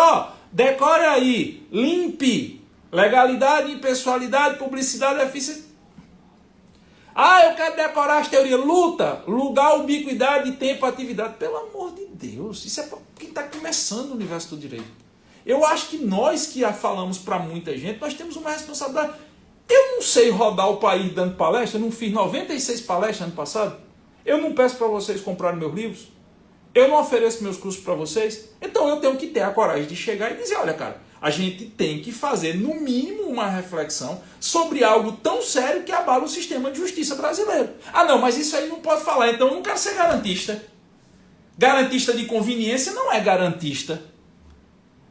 A: decore aí, limpe, legalidade, impessoalidade, publicidade, eficiência. Eu quero decorar as teorias, luta, lugar, ubiquidade, tempo, atividade. Pelo amor de Deus, isso é para quem está começando no universo do direito. Eu acho que nós que falamos para muita gente, nós temos uma responsabilidade. Eu não sei rodar o país dando palestra, eu não fiz 96 palestras ano passado. Eu não peço para vocês comprarem meus livros. Eu não ofereço meus cursos para vocês. Então eu tenho que ter a coragem de chegar e dizer, olha cara, a gente tem que fazer no mínimo uma reflexão sobre algo tão sério que abala o sistema de justiça brasileiro. Não, mas isso aí não pode falar, então eu não quero ser garantista. Garantista de conveniência não é garantista.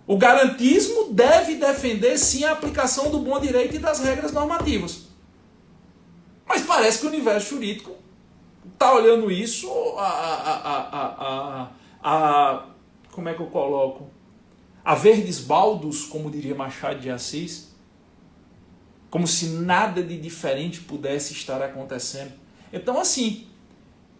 A: O garantismo deve defender sim a aplicação do bom direito e das regras normativas. Mas parece que o universo jurídico está olhando isso, como é que eu coloco? A verdes baldos, como diria Machado de Assis, como se nada de diferente pudesse estar acontecendo. Então, assim,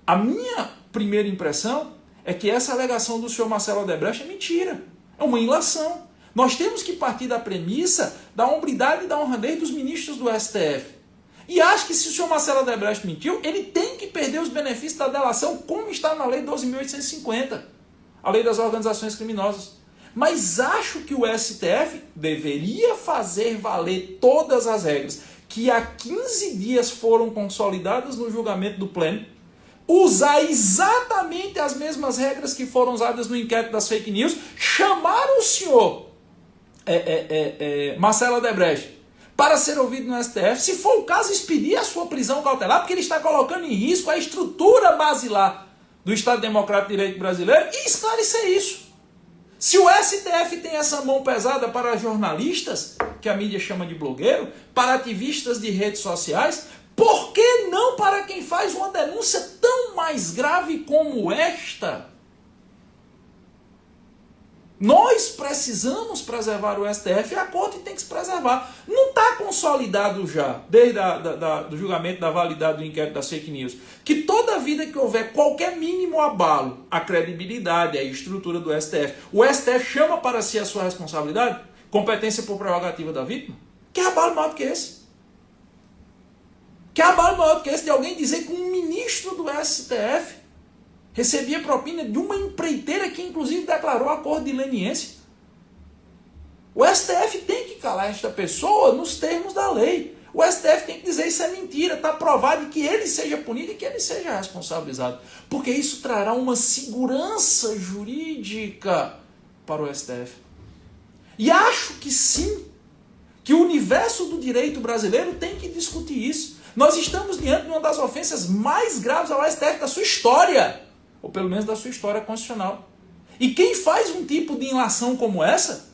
A: a minha primeira impressão é que essa alegação do senhor Marcelo Odebrecht é mentira, é uma ilação. Nós temos que partir da premissa da hombridade e da honradez dos ministros do STF. E acho que se o senhor Marcelo Odebrecht mentiu, ele tem que perder os benefícios da delação, como está na Lei 12.850, a Lei das Organizações Criminosas. Mas acho que o STF deveria fazer valer todas as regras que há 15 dias foram consolidadas no julgamento do Pleno, usar exatamente as mesmas regras que foram usadas no inquérito das fake news, chamar o senhor Marcelo Odebrecht para ser ouvido no STF, se for o caso, expedir a sua prisão cautelar, porque ele está colocando em risco a estrutura basilar do Estado Democrático de Direito brasileiro, e esclarecer isso. Se o STF tem essa mão pesada para jornalistas, que a mídia chama de blogueiro, para ativistas de redes sociais, por que não para quem faz uma denúncia tão mais grave como esta? Nós precisamos preservar o STF e a Corte tem que se preservar. Não está consolidado já, desde do julgamento da validade do inquérito das fake news, que toda vida que houver qualquer mínimo abalo à credibilidade, à estrutura do STF, o STF chama para si a sua responsabilidade, competência por prerrogativa da vítima? Que abalo maior do que esse? Que abalo maior do que esse de alguém dizer que um ministro do STF recebia propina de uma empreiteira que inclusive declarou acordo de leniência? O STF tem que calar esta pessoa nos termos da lei. O STF tem que dizer isso é mentira, está provado, que ele seja punido e que ele seja responsabilizado. Porque isso trará uma segurança jurídica para o STF. E acho que sim, que o universo do direito brasileiro tem que discutir isso. Nós estamos diante de uma das ofensas mais graves ao STF da sua história, ou pelo menos da sua história constitucional. E quem faz um tipo de ilação como essa,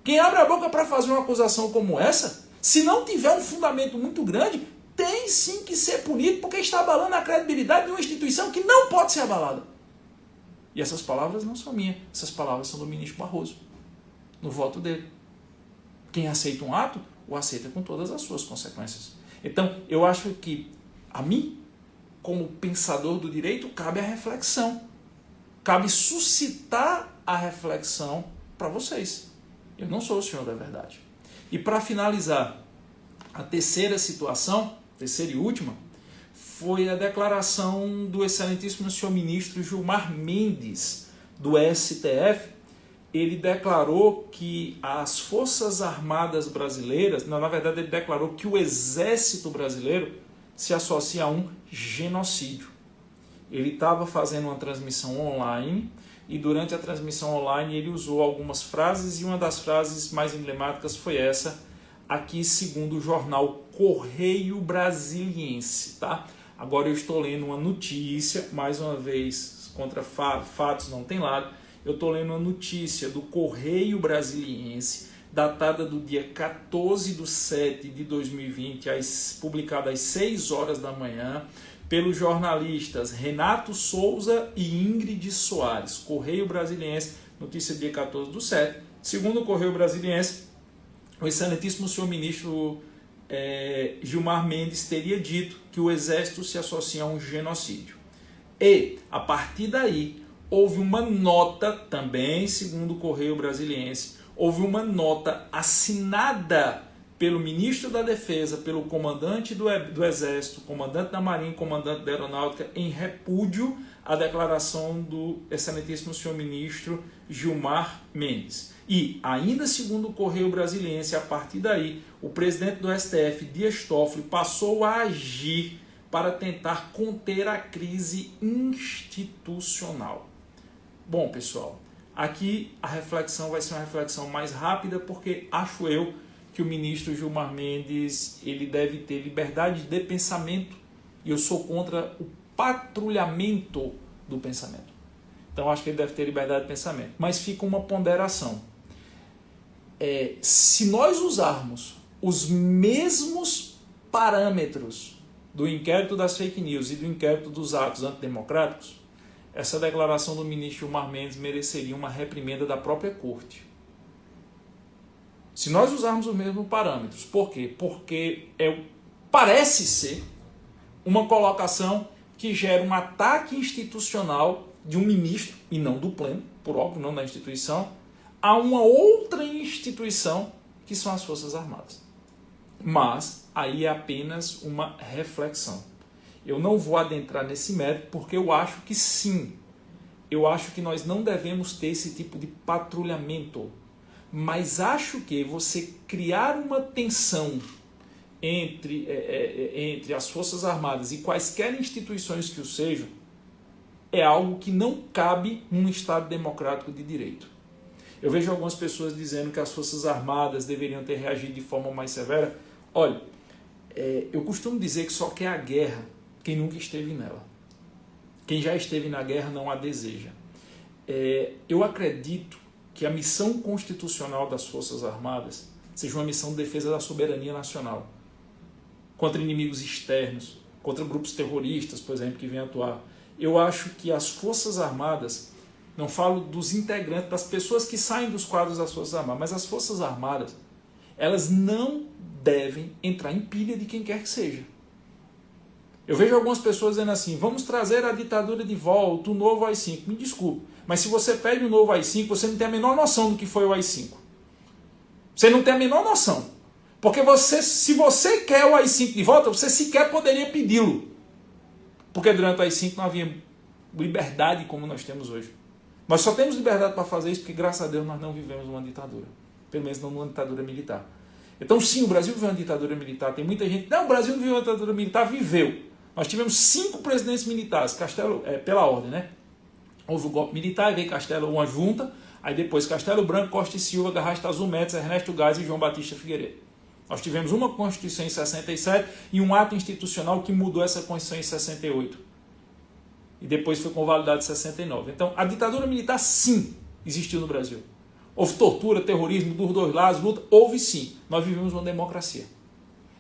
A: quem abre a boca para fazer uma acusação como essa, se não tiver um fundamento muito grande, tem sim que ser punido, porque está abalando a credibilidade de uma instituição que não pode ser abalada. E essas palavras não são minhas, essas palavras são do ministro Barroso, no voto dele. Quem aceita um ato, o aceita com todas as suas consequências. Então, eu acho que a mim, como pensador do direito, cabe a reflexão. Cabe suscitar a reflexão para vocês. Eu não sou o senhor da verdade. E para finalizar, a terceira situação, terceira e última, foi a declaração do excelentíssimo senhor ministro Gilmar Mendes, do STF. Ele declarou que as Forças Armadas brasileiras, na verdade ele declarou que o Exército brasileiro se associa a um genocídio. Ele estava fazendo uma transmissão online e durante a transmissão online ele usou algumas frases e uma das frases mais emblemáticas foi essa, aqui segundo o jornal Correio Brasiliense. Tá? Agora eu estou lendo uma notícia, mais uma vez, contra fatos não tem lado, eu estou lendo uma notícia do Correio Brasiliense, datada do dia 14/7/2020, publicada às 6 horas da manhã, pelos jornalistas Renato Souza e Ingrid Soares. Correio Brasiliense, notícia dia 14/7. Segundo o Correio Brasiliense, o excelentíssimo senhor ministro Gilmar Mendes teria dito que o Exército se associa a um genocídio. E, a partir daí, houve uma nota, também segundo o Correio Brasiliense, houve uma nota assinada pelo ministro da Defesa, pelo comandante do Exército, comandante da Marinha, comandante da Aeronáutica, em repúdio à declaração do excelentíssimo senhor ministro Gilmar Mendes. E, ainda segundo o Correio Brasiliense, a partir daí, o presidente do STF, Dias Toffoli, passou a agir para tentar conter a crise institucional. Bom, pessoal, aqui a reflexão vai ser uma reflexão mais rápida, porque acho eu que o ministro Gilmar Mendes ele deve ter liberdade de pensamento, e eu sou contra o patrulhamento do pensamento. Então acho que ele deve ter liberdade de pensamento. Mas fica uma ponderação. Se nós usarmos os mesmos parâmetros do inquérito das fake news e do inquérito dos atos antidemocráticos, essa declaração do ministro Gilmar Mendes mereceria uma reprimenda da própria corte. Se nós usarmos os mesmos parâmetros. Por quê? Porque parece ser uma colocação que gera um ataque institucional de um ministro, e não do pleno, por óbvio, não da instituição, a uma outra instituição que são as Forças Armadas. Mas aí é apenas uma reflexão. Eu não vou adentrar nesse mérito porque eu acho que sim, eu acho que nós não devemos ter esse tipo de patrulhamento, mas acho que você criar uma tensão entre as Forças Armadas e quaisquer instituições que o sejam, é algo que não cabe num Estado democrático de direito. Eu vejo algumas pessoas dizendo que as Forças Armadas deveriam ter reagido de forma mais severa. Olha, eu costumo dizer que só quer a guerra quem nunca esteve nela. Quem já esteve na guerra não a deseja. Eu acredito que a missão constitucional das Forças Armadas seja uma missão de defesa da soberania nacional, contra inimigos externos, contra grupos terroristas, por exemplo, que vêm atuar. Eu acho que as Forças Armadas, não falo dos integrantes, das pessoas que saem dos quadros das Forças Armadas, mas as Forças Armadas, elas não devem entrar em pilha de quem quer que seja. Eu vejo algumas pessoas dizendo assim, vamos trazer a ditadura de volta, o novo AI-5. Me desculpe, mas se você pede o novo AI-5, você não tem a menor noção do que foi o AI-5. Você não tem a menor noção. Porque se você quer o AI-5 de volta, você sequer poderia pedi-lo. Porque durante o AI-5 não havia liberdade como nós temos hoje. Nós só temos liberdade para fazer isso porque, graças a Deus, nós não vivemos uma ditadura. Pelo menos não uma ditadura militar. Então, sim, o Brasil viveu uma ditadura militar. Tem muita gente... Não, o Brasil não viveu uma ditadura militar. Viveu. Nós tivemos 5 presidentes militares. Castelo, pela ordem, né? Houve o golpe militar, e veio Castelo, uma junta. Aí depois Castelo Branco, Costa e Silva, Garrastazu Azul Médici, Ernesto Geisel e João Batista Figueiredo. Nós tivemos uma Constituição em 67 e um ato institucional que mudou essa Constituição em 68. E depois foi convalidado em 69. Então, a ditadura militar, sim, existiu no Brasil. Houve tortura, terrorismo dos dois lados, luta, houve sim. Nós vivemos uma democracia.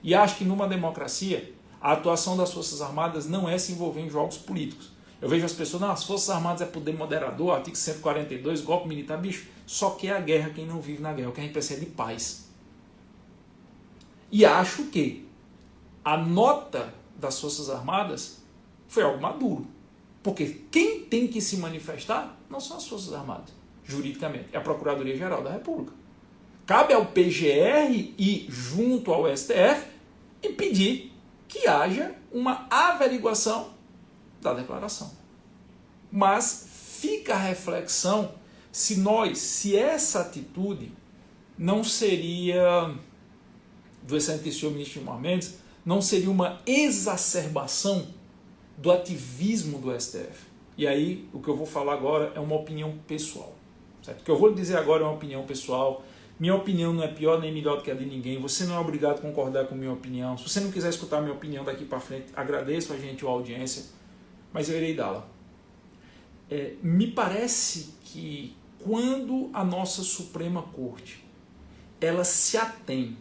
A: E acho que numa democracia, a atuação das Forças Armadas não é se envolver em jogos políticos. Eu vejo as pessoas, não, as Forças Armadas é poder moderador, artigo 142, golpe militar, bicho, só quer a guerra quem não vive na guerra, o que a gente precisa é de paz. E acho que a nota das Forças Armadas foi algo maduro. Porque quem tem que se manifestar não são as Forças Armadas, juridicamente, é a Procuradoria-Geral da República. Cabe ao PGR ir junto ao STF e pedir que haja uma averiguação da declaração. Mas fica a reflexão se essa atitude não seria, do excelentíssimo ministro Gilmar Mendes, não seria uma exacerbação do ativismo do STF. E aí, o que eu vou falar agora é uma opinião pessoal. Certo? O que eu vou dizer agora é uma opinião pessoal. Minha opinião não é pior nem melhor do que a de ninguém. Você não é obrigado a concordar com a minha opinião. Se você não quiser escutar a minha opinião daqui para frente, agradeço a gente, a audiência, mas eu irei dá-la. Me parece que quando a nossa Suprema Corte ela se atém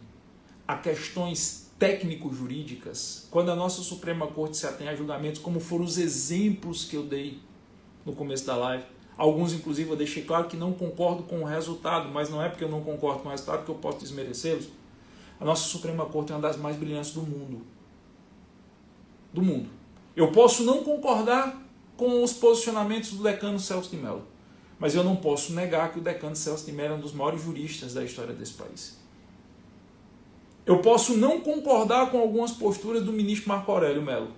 A: a questões técnico-jurídicas, quando a nossa Suprema Corte se atém a julgamentos, como foram os exemplos que eu dei no começo da live, alguns inclusive eu deixei claro que não concordo com o resultado, mas não é porque eu não concordo com o resultado que eu posso desmerecê-los. A nossa Suprema Corte é uma das mais brilhantes do mundo. Do mundo. Eu posso não concordar com os posicionamentos do decano Celso de Mello, mas eu não posso negar que o decano Celso de Mello é um dos maiores juristas da história desse país. Eu posso não concordar com algumas posturas do ministro Marco Aurélio Mello.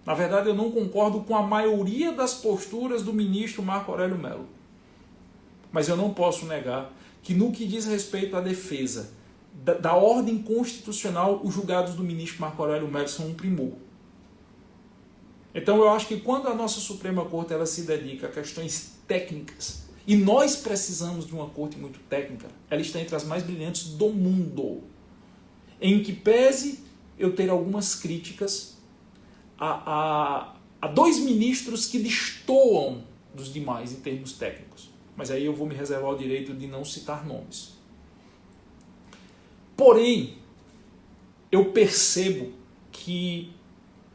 A: Na verdade, eu não concordo com a maioria das posturas do ministro Marco Aurélio Mello. Mas eu não posso negar que no que diz respeito à defesa da ordem constitucional, os julgados do ministro Marco Aurélio Mello são um primor. Então eu acho que quando a nossa Suprema Corte ela se dedica a questões técnicas, e nós precisamos de uma corte muito técnica, ela está entre as mais brilhantes do mundo. Em que pese eu ter algumas críticas a 2 ministros que destoam dos demais em termos técnicos. Mas aí eu vou me reservar o direito de não citar nomes. Porém, eu percebo que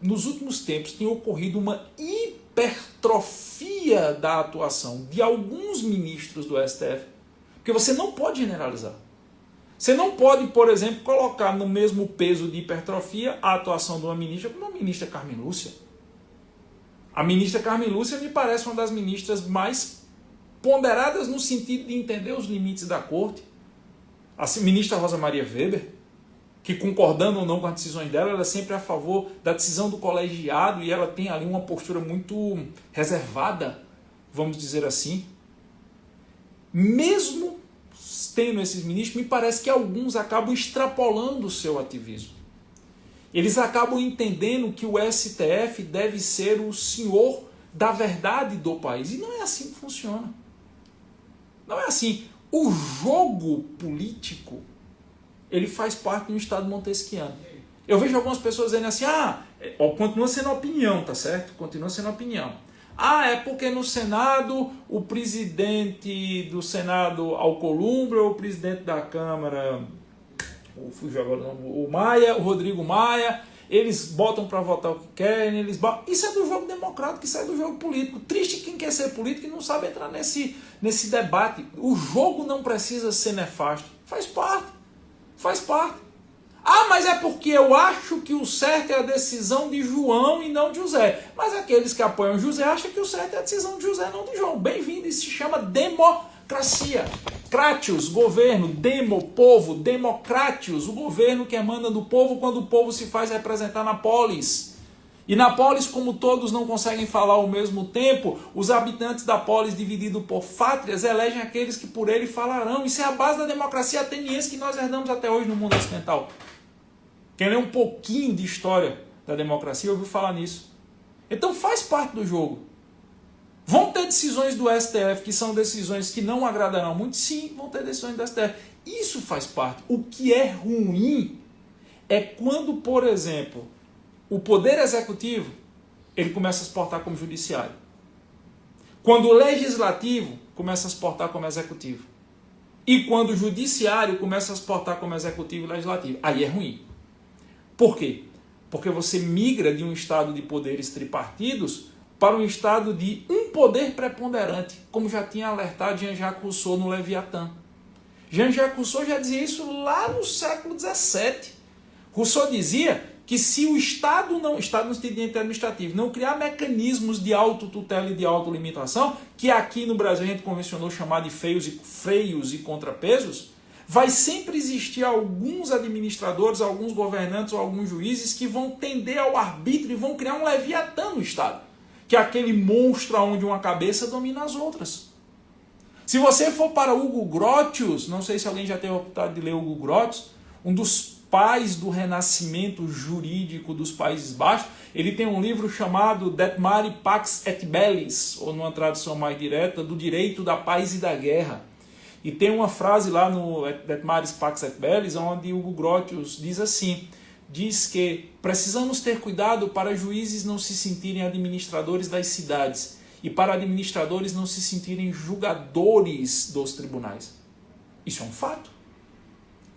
A: nos últimos tempos tem ocorrido uma hipertrofia da atuação de alguns ministros do STF, porque você não pode generalizar. Você não pode, por exemplo, colocar no mesmo peso de hipertrofia a atuação de uma ministra como a ministra Carmen Lúcia. A ministra Carmen Lúcia me parece uma das ministras mais ponderadas no sentido de entender os limites da corte. A ministra Rosa Maria Weber, que concordando ou não com as decisões dela, ela é sempre a favor da decisão do colegiado e ela tem ali uma postura muito reservada, vamos dizer assim. Mesmo tendo esses ministros, me parece que alguns acabam extrapolando o seu ativismo. Eles acabam entendendo que o STF deve ser o senhor da verdade do país. E não é assim que funciona. Não é assim. O jogo político, ele faz parte de um Estado montesquiano. Eu vejo algumas pessoas dizendo assim, continua sendo opinião, tá certo? Continua sendo opinião. É porque no Senado, o presidente do Senado Alcolumbre, ou o presidente da Câmara, o Rodrigo Maia, eles botam para votar o que querem, isso é do jogo democrático, isso é do jogo político. Triste quem quer ser político e não sabe entrar nesse debate. O jogo não precisa ser nefasto, faz parte. Mas é porque eu acho que o certo é a decisão de João e não de José. Mas aqueles que apoiam José acham que o certo é a decisão de José, não de João. Bem-vindo, isso se chama democracia. Cratios, governo, demo, povo, democratios, o governo que emana do povo quando o povo se faz representar na polis. E na polis, como todos não conseguem falar ao mesmo tempo, os habitantes da polis, divididos por fátrias, elegem aqueles que por ele falarão. Isso é a base da democracia ateniense que nós herdamos até hoje no mundo ocidental. Quem lê um pouquinho de história da democracia ouviu falar nisso. Então faz parte do jogo. Vão ter decisões do STF que são decisões que não agradarão muito? Sim, vão ter decisões do STF. Isso faz parte. O que é ruim é quando, por exemplo, o poder executivo ele começa a se portar como judiciário. Quando o legislativo começa a se portar como executivo. E quando o judiciário começa a se portar como executivo e legislativo. Aí é ruim. Por quê? Porque você migra de um estado de poderes tripartidos para um estado de um poder preponderante, como já tinha alertado Jean-Jacques Rousseau no Leviatã. Jean-Jacques Rousseau já dizia isso lá no século XVII. Rousseau dizia que se o Estado no sentido administrativo, não criar mecanismos de autotutela e de autolimitação, que aqui no Brasil a gente convencionou chamar de freios e contrapesos, vai sempre existir alguns administradores, alguns governantes ou alguns juízes que vão tender ao arbítrio e vão criar um Leviatã no Estado, que é aquele monstro onde uma cabeça domina as outras. Se você for para Hugo Grotius, não sei se alguém já teve a oportunidade de ler Hugo Grotius, um dos pais do renascimento jurídico dos Países Baixos, ele tem um livro chamado Det Mari Pax et Bellis, ou numa tradução mais direta, do direito da paz e da guerra. E tem uma frase lá no Det Maris Pax et Bellis, onde Hugo Grotius diz assim, diz que precisamos ter cuidado para juízes não se sentirem administradores das cidades e para administradores não se sentirem julgadores dos tribunais. Isso é um fato.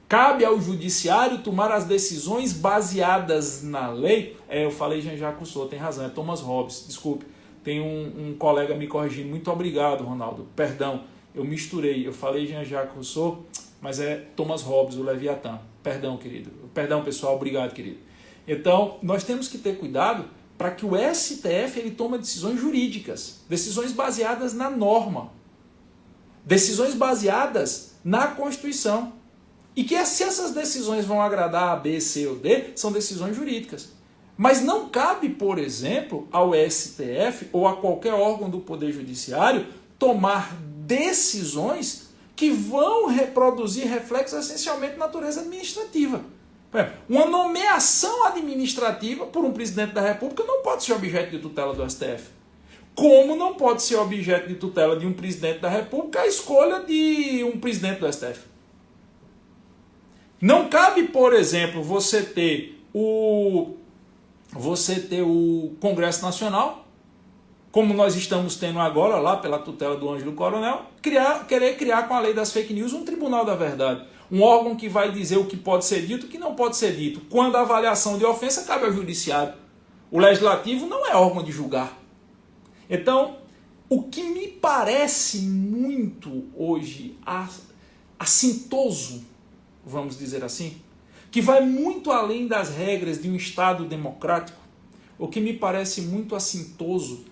A: Cabe ao judiciário tomar as decisões baseadas na lei. Eu falei Jean-Jacques Rousseau, tem razão, é Thomas Hobbes, desculpe. Tem um colega me corrigindo. Muito obrigado, Ronaldo. Perdão, eu misturei. Eu falei Jean-Jacques Rousseau, mas é Thomas Hobbes, o Leviatã. Perdão, querido. Perdão, pessoal. Obrigado, querido. Então, nós temos que ter cuidado para que o STF ele tome decisões jurídicas, decisões baseadas na norma, decisões baseadas na Constituição. E que se essas decisões vão agradar a B, C ou D, são decisões jurídicas. Mas não cabe, por exemplo, ao STF ou a qualquer órgão do Poder Judiciário tomar decisões que vão reproduzir reflexos essencialmente de natureza administrativa. Uma nomeação administrativa por um presidente da República não pode ser objeto de tutela do STF. Como não pode ser objeto de tutela de um presidente da República a escolha de um presidente do STF. Não cabe, por exemplo, você ter o Congresso Nacional, como nós estamos tendo agora, lá pela tutela do Ângelo Coronel, querer criar com a lei das fake news um tribunal da verdade. Um órgão que vai dizer o que pode ser dito e o que não pode ser dito. Quando a avaliação de ofensa cabe ao judiciário. O legislativo não é órgão de julgar. Então, o que me parece muito hoje assintoso, vamos dizer assim, que vai muito além das regras de um Estado democrático, o que me parece muito assintoso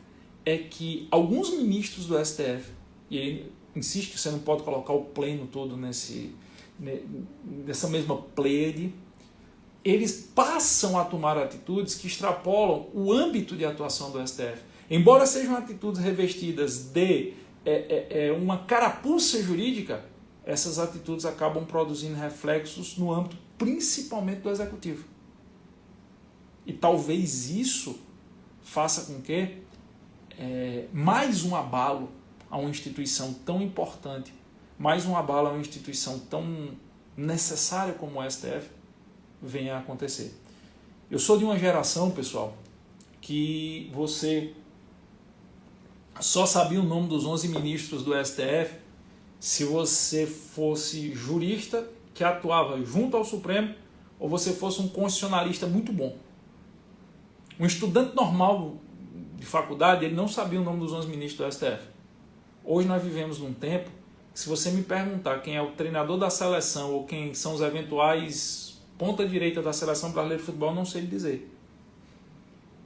A: é que alguns ministros do STF, e ele insiste que você não pode colocar o pleno todo nessa mesma pleiade, eles passam a tomar atitudes que extrapolam o âmbito de atuação do STF. Embora sejam atitudes revestidas de uma carapuça jurídica, essas atitudes acabam produzindo reflexos no âmbito principalmente do Executivo. E talvez isso faça com que mais um abalo a uma instituição tão importante, mais um abalo a uma instituição tão necessária como o STF, venha a acontecer. Eu sou de uma geração, pessoal, que você só sabia o nome dos 11 ministros do STF se você fosse jurista que atuava junto ao Supremo ou você fosse um constitucionalista muito bom. Um estudante normal de faculdade, ele não sabia o nome dos 11 ministros do STF. Hoje nós vivemos num tempo que, se você me perguntar quem é o treinador da seleção ou quem são os eventuais ponta direita da Seleção Brasileira de Futebol, não sei dizer.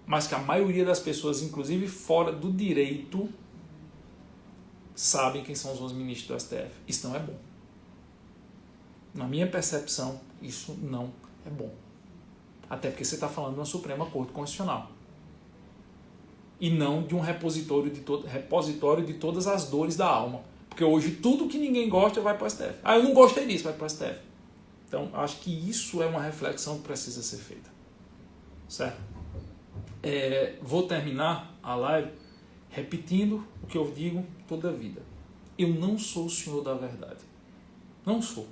A: Mas que a maioria das pessoas, inclusive fora do direito, sabem quem são os 11 ministros do STF. Isso não é bom. Na minha percepção, isso não é bom. Até porque você está falando de uma Suprema Corte Constitucional. E não de um repositório de todas as dores da alma. Porque hoje tudo que ninguém gosta vai para o STF. Ah, eu não gostei disso, vai para o STF. Então, acho que isso é uma reflexão que precisa ser feita. Certo? Vou terminar a live repetindo o que eu digo toda a vida. Eu não sou o senhor da verdade. Não sou.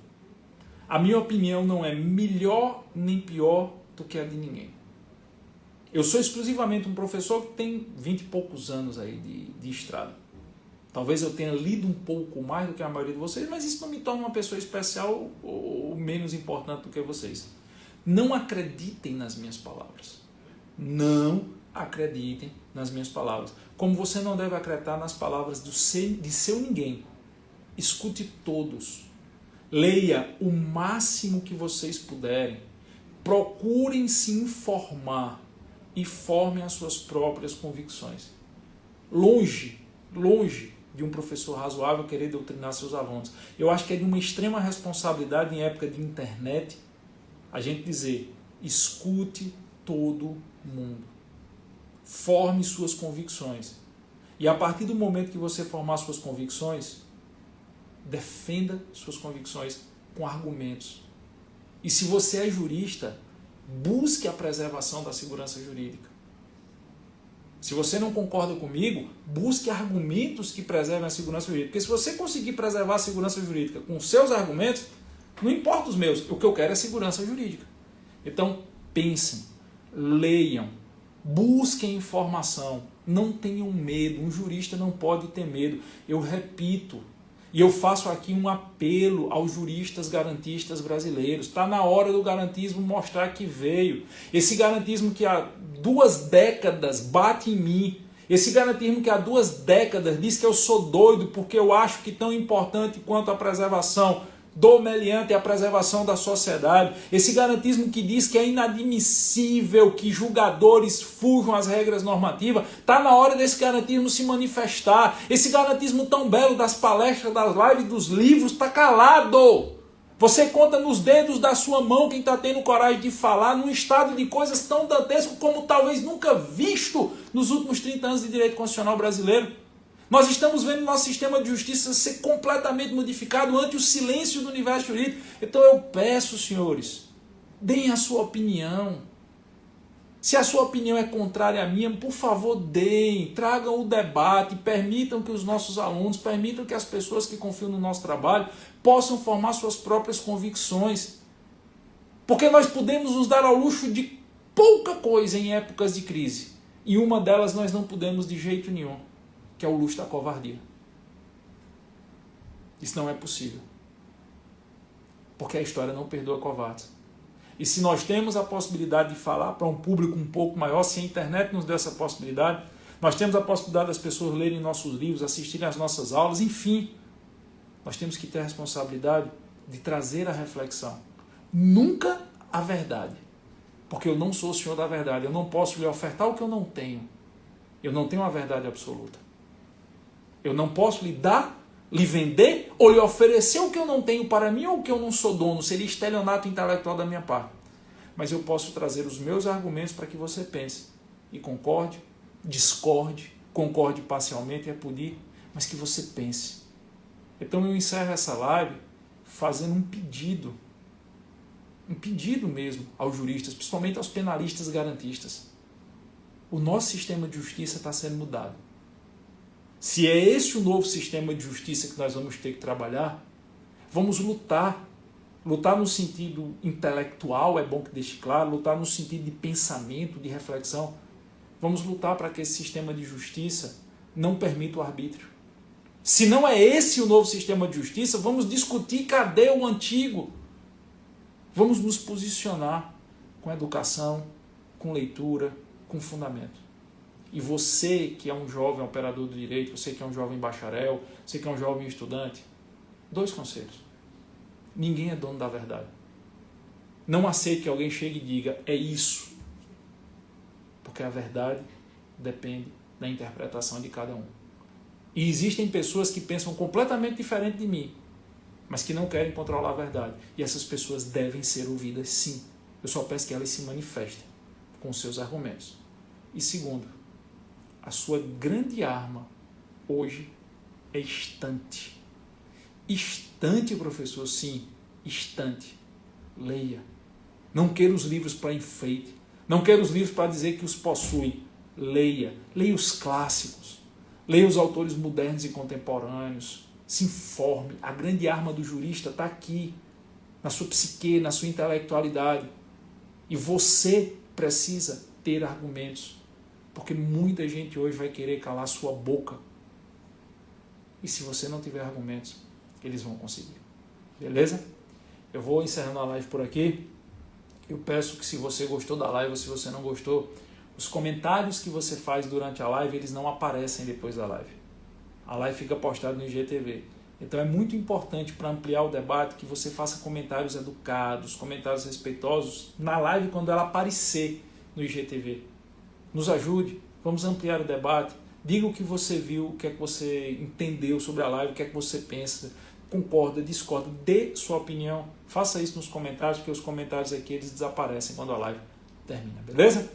A: A minha opinião não é melhor nem pior do que a de ninguém. Eu sou exclusivamente um professor que tem 20 e poucos anos aí de estrada. Talvez eu tenha lido um pouco mais do que a maioria de vocês, mas isso não me torna uma pessoa especial ou menos importante do que vocês. Não acreditem nas minhas palavras. Não acreditem nas minhas palavras. Como você não deve acreditar nas palavras de seu ninguém. Escute todos. Leia o máximo que vocês puderem. Procurem se informar e formem as suas próprias convicções. Longe de um professor razoável querer doutrinar seus alunos. Eu acho que é de uma extrema responsabilidade em época de internet a gente dizer: escute todo mundo. Forme suas convicções. E a partir do momento que você formar suas convicções, defenda suas convicções com argumentos. E se você é jurista, busque a preservação da segurança jurídica. Se você não concorda comigo, busque argumentos que preservem a segurança jurídica. Porque se você conseguir preservar a segurança jurídica com seus argumentos, não importa os meus, o que eu quero é segurança jurídica. Então, pensem, leiam, busquem informação, não tenham medo. Um jurista não pode ter medo. Eu repito, e eu faço aqui um apelo aos juristas garantistas brasileiros. Está na hora do garantismo mostrar que veio. Esse garantismo que há 2 décadas bate em mim. Esse garantismo que há 2 décadas diz que eu sou doido porque eu acho que tão importante quanto a preservação do meliante e a preservação da sociedade. Esse garantismo que diz que é inadmissível que julgadores fujam às regras normativas. Está na hora desse garantismo se manifestar. Esse garantismo tão belo das palestras, das lives, dos livros, está calado. Você conta nos dedos da sua mão quem está tendo coragem de falar num estado de coisas tão dantesco como talvez nunca visto nos últimos 30 anos de direito constitucional brasileiro. Nós estamos vendo nosso sistema de justiça ser completamente modificado ante o silêncio do universo jurídico. Então eu peço, senhores, deem a sua opinião. Se a sua opinião é contrária à minha, por favor, deem, tragam o debate, permitam que os nossos alunos, permitam que as pessoas que confiam no nosso trabalho possam formar suas próprias convicções. Porque nós podemos nos dar ao luxo de pouca coisa em épocas de crise. E uma delas nós não podemos de jeito nenhum, que é o luxo da covardia. Isso não é possível. Porque a história não perdoa covardes. E se nós temos a possibilidade de falar para um público um pouco maior, se a internet nos deu essa possibilidade, nós temos a possibilidade das pessoas lerem nossos livros, assistirem às nossas aulas, enfim, nós temos que ter a responsabilidade de trazer a reflexão. Nunca a verdade, porque eu não sou o senhor da verdade, eu não posso lhe ofertar o que eu não tenho. Eu não tenho a verdade absoluta. Eu não posso lhe dar, lhe vender ou lhe oferecer o que eu não tenho para mim ou o que eu não sou dono. Seria estelionato intelectual da minha parte. Mas eu posso trazer os meus argumentos para que você pense e concorde, discorde, concorde parcialmente, é poder, mas que você pense. Então eu encerro essa live fazendo um pedido mesmo aos juristas, principalmente aos penalistas garantistas. O nosso sistema de justiça está sendo mudado. Se é esse o novo sistema de justiça que nós vamos ter que trabalhar, vamos lutar. Lutar no sentido intelectual, é bom que deixe claro, lutar no sentido de pensamento, de reflexão. Vamos lutar para que esse sistema de justiça não permita o arbítrio. Se não é esse o novo sistema de justiça, vamos discutir cadê o antigo. Vamos nos posicionar com educação, com leitura, com fundamento. E você que é um jovem operador do direito, você que é um jovem bacharel, você que é um jovem estudante, 2 conselhos. Ninguém é dono da verdade. Não aceite que alguém chegue e diga, é isso. Porque a verdade depende da interpretação de cada um. E existem pessoas que pensam completamente diferente de mim, mas que não querem controlar a verdade. E essas pessoas devem ser ouvidas sim. Eu só peço que elas se manifestem com os seus argumentos. E segundo, a sua grande arma hoje é estante. Estante, professor, sim, estante. Leia. Não queira os livros para enfeite. Não queira os livros para dizer que os possui. Leia. Leia os clássicos. Leia os autores modernos e contemporâneos. Se informe. A grande arma do jurista está aqui, na sua psique, na sua intelectualidade. E você precisa ter argumentos. Porque muita gente hoje vai querer calar sua boca. E se você não tiver argumentos, eles vão conseguir. Beleza? Eu vou encerrando a live por aqui. Eu peço que se você gostou da live ou se você não gostou, os comentários que você faz durante a live, eles não aparecem depois da live. A live fica postada no IGTV. Então é muito importante para ampliar o debate que você faça comentários educados, comentários respeitosos na live quando ela aparecer no IGTV. Nos ajude, vamos ampliar o debate. Diga o que você viu, o que é que você entendeu sobre a live, o que é que você pensa, concorda, discorda, dê sua opinião. Faça isso nos comentários, porque os comentários aqui eles desaparecem quando a live termina, beleza?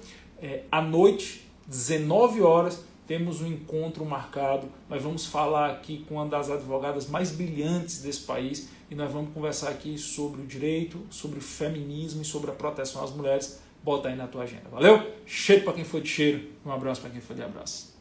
A: À noite, 19 horas, temos um encontro marcado. Nós vamos falar aqui com uma das advogadas mais brilhantes desse país e nós vamos conversar aqui sobre o direito, sobre o feminismo e sobre a proteção às mulheres. Bota aí na tua agenda, valeu? Cheiro para quem for de cheiro, um abraço para quem for de abraço.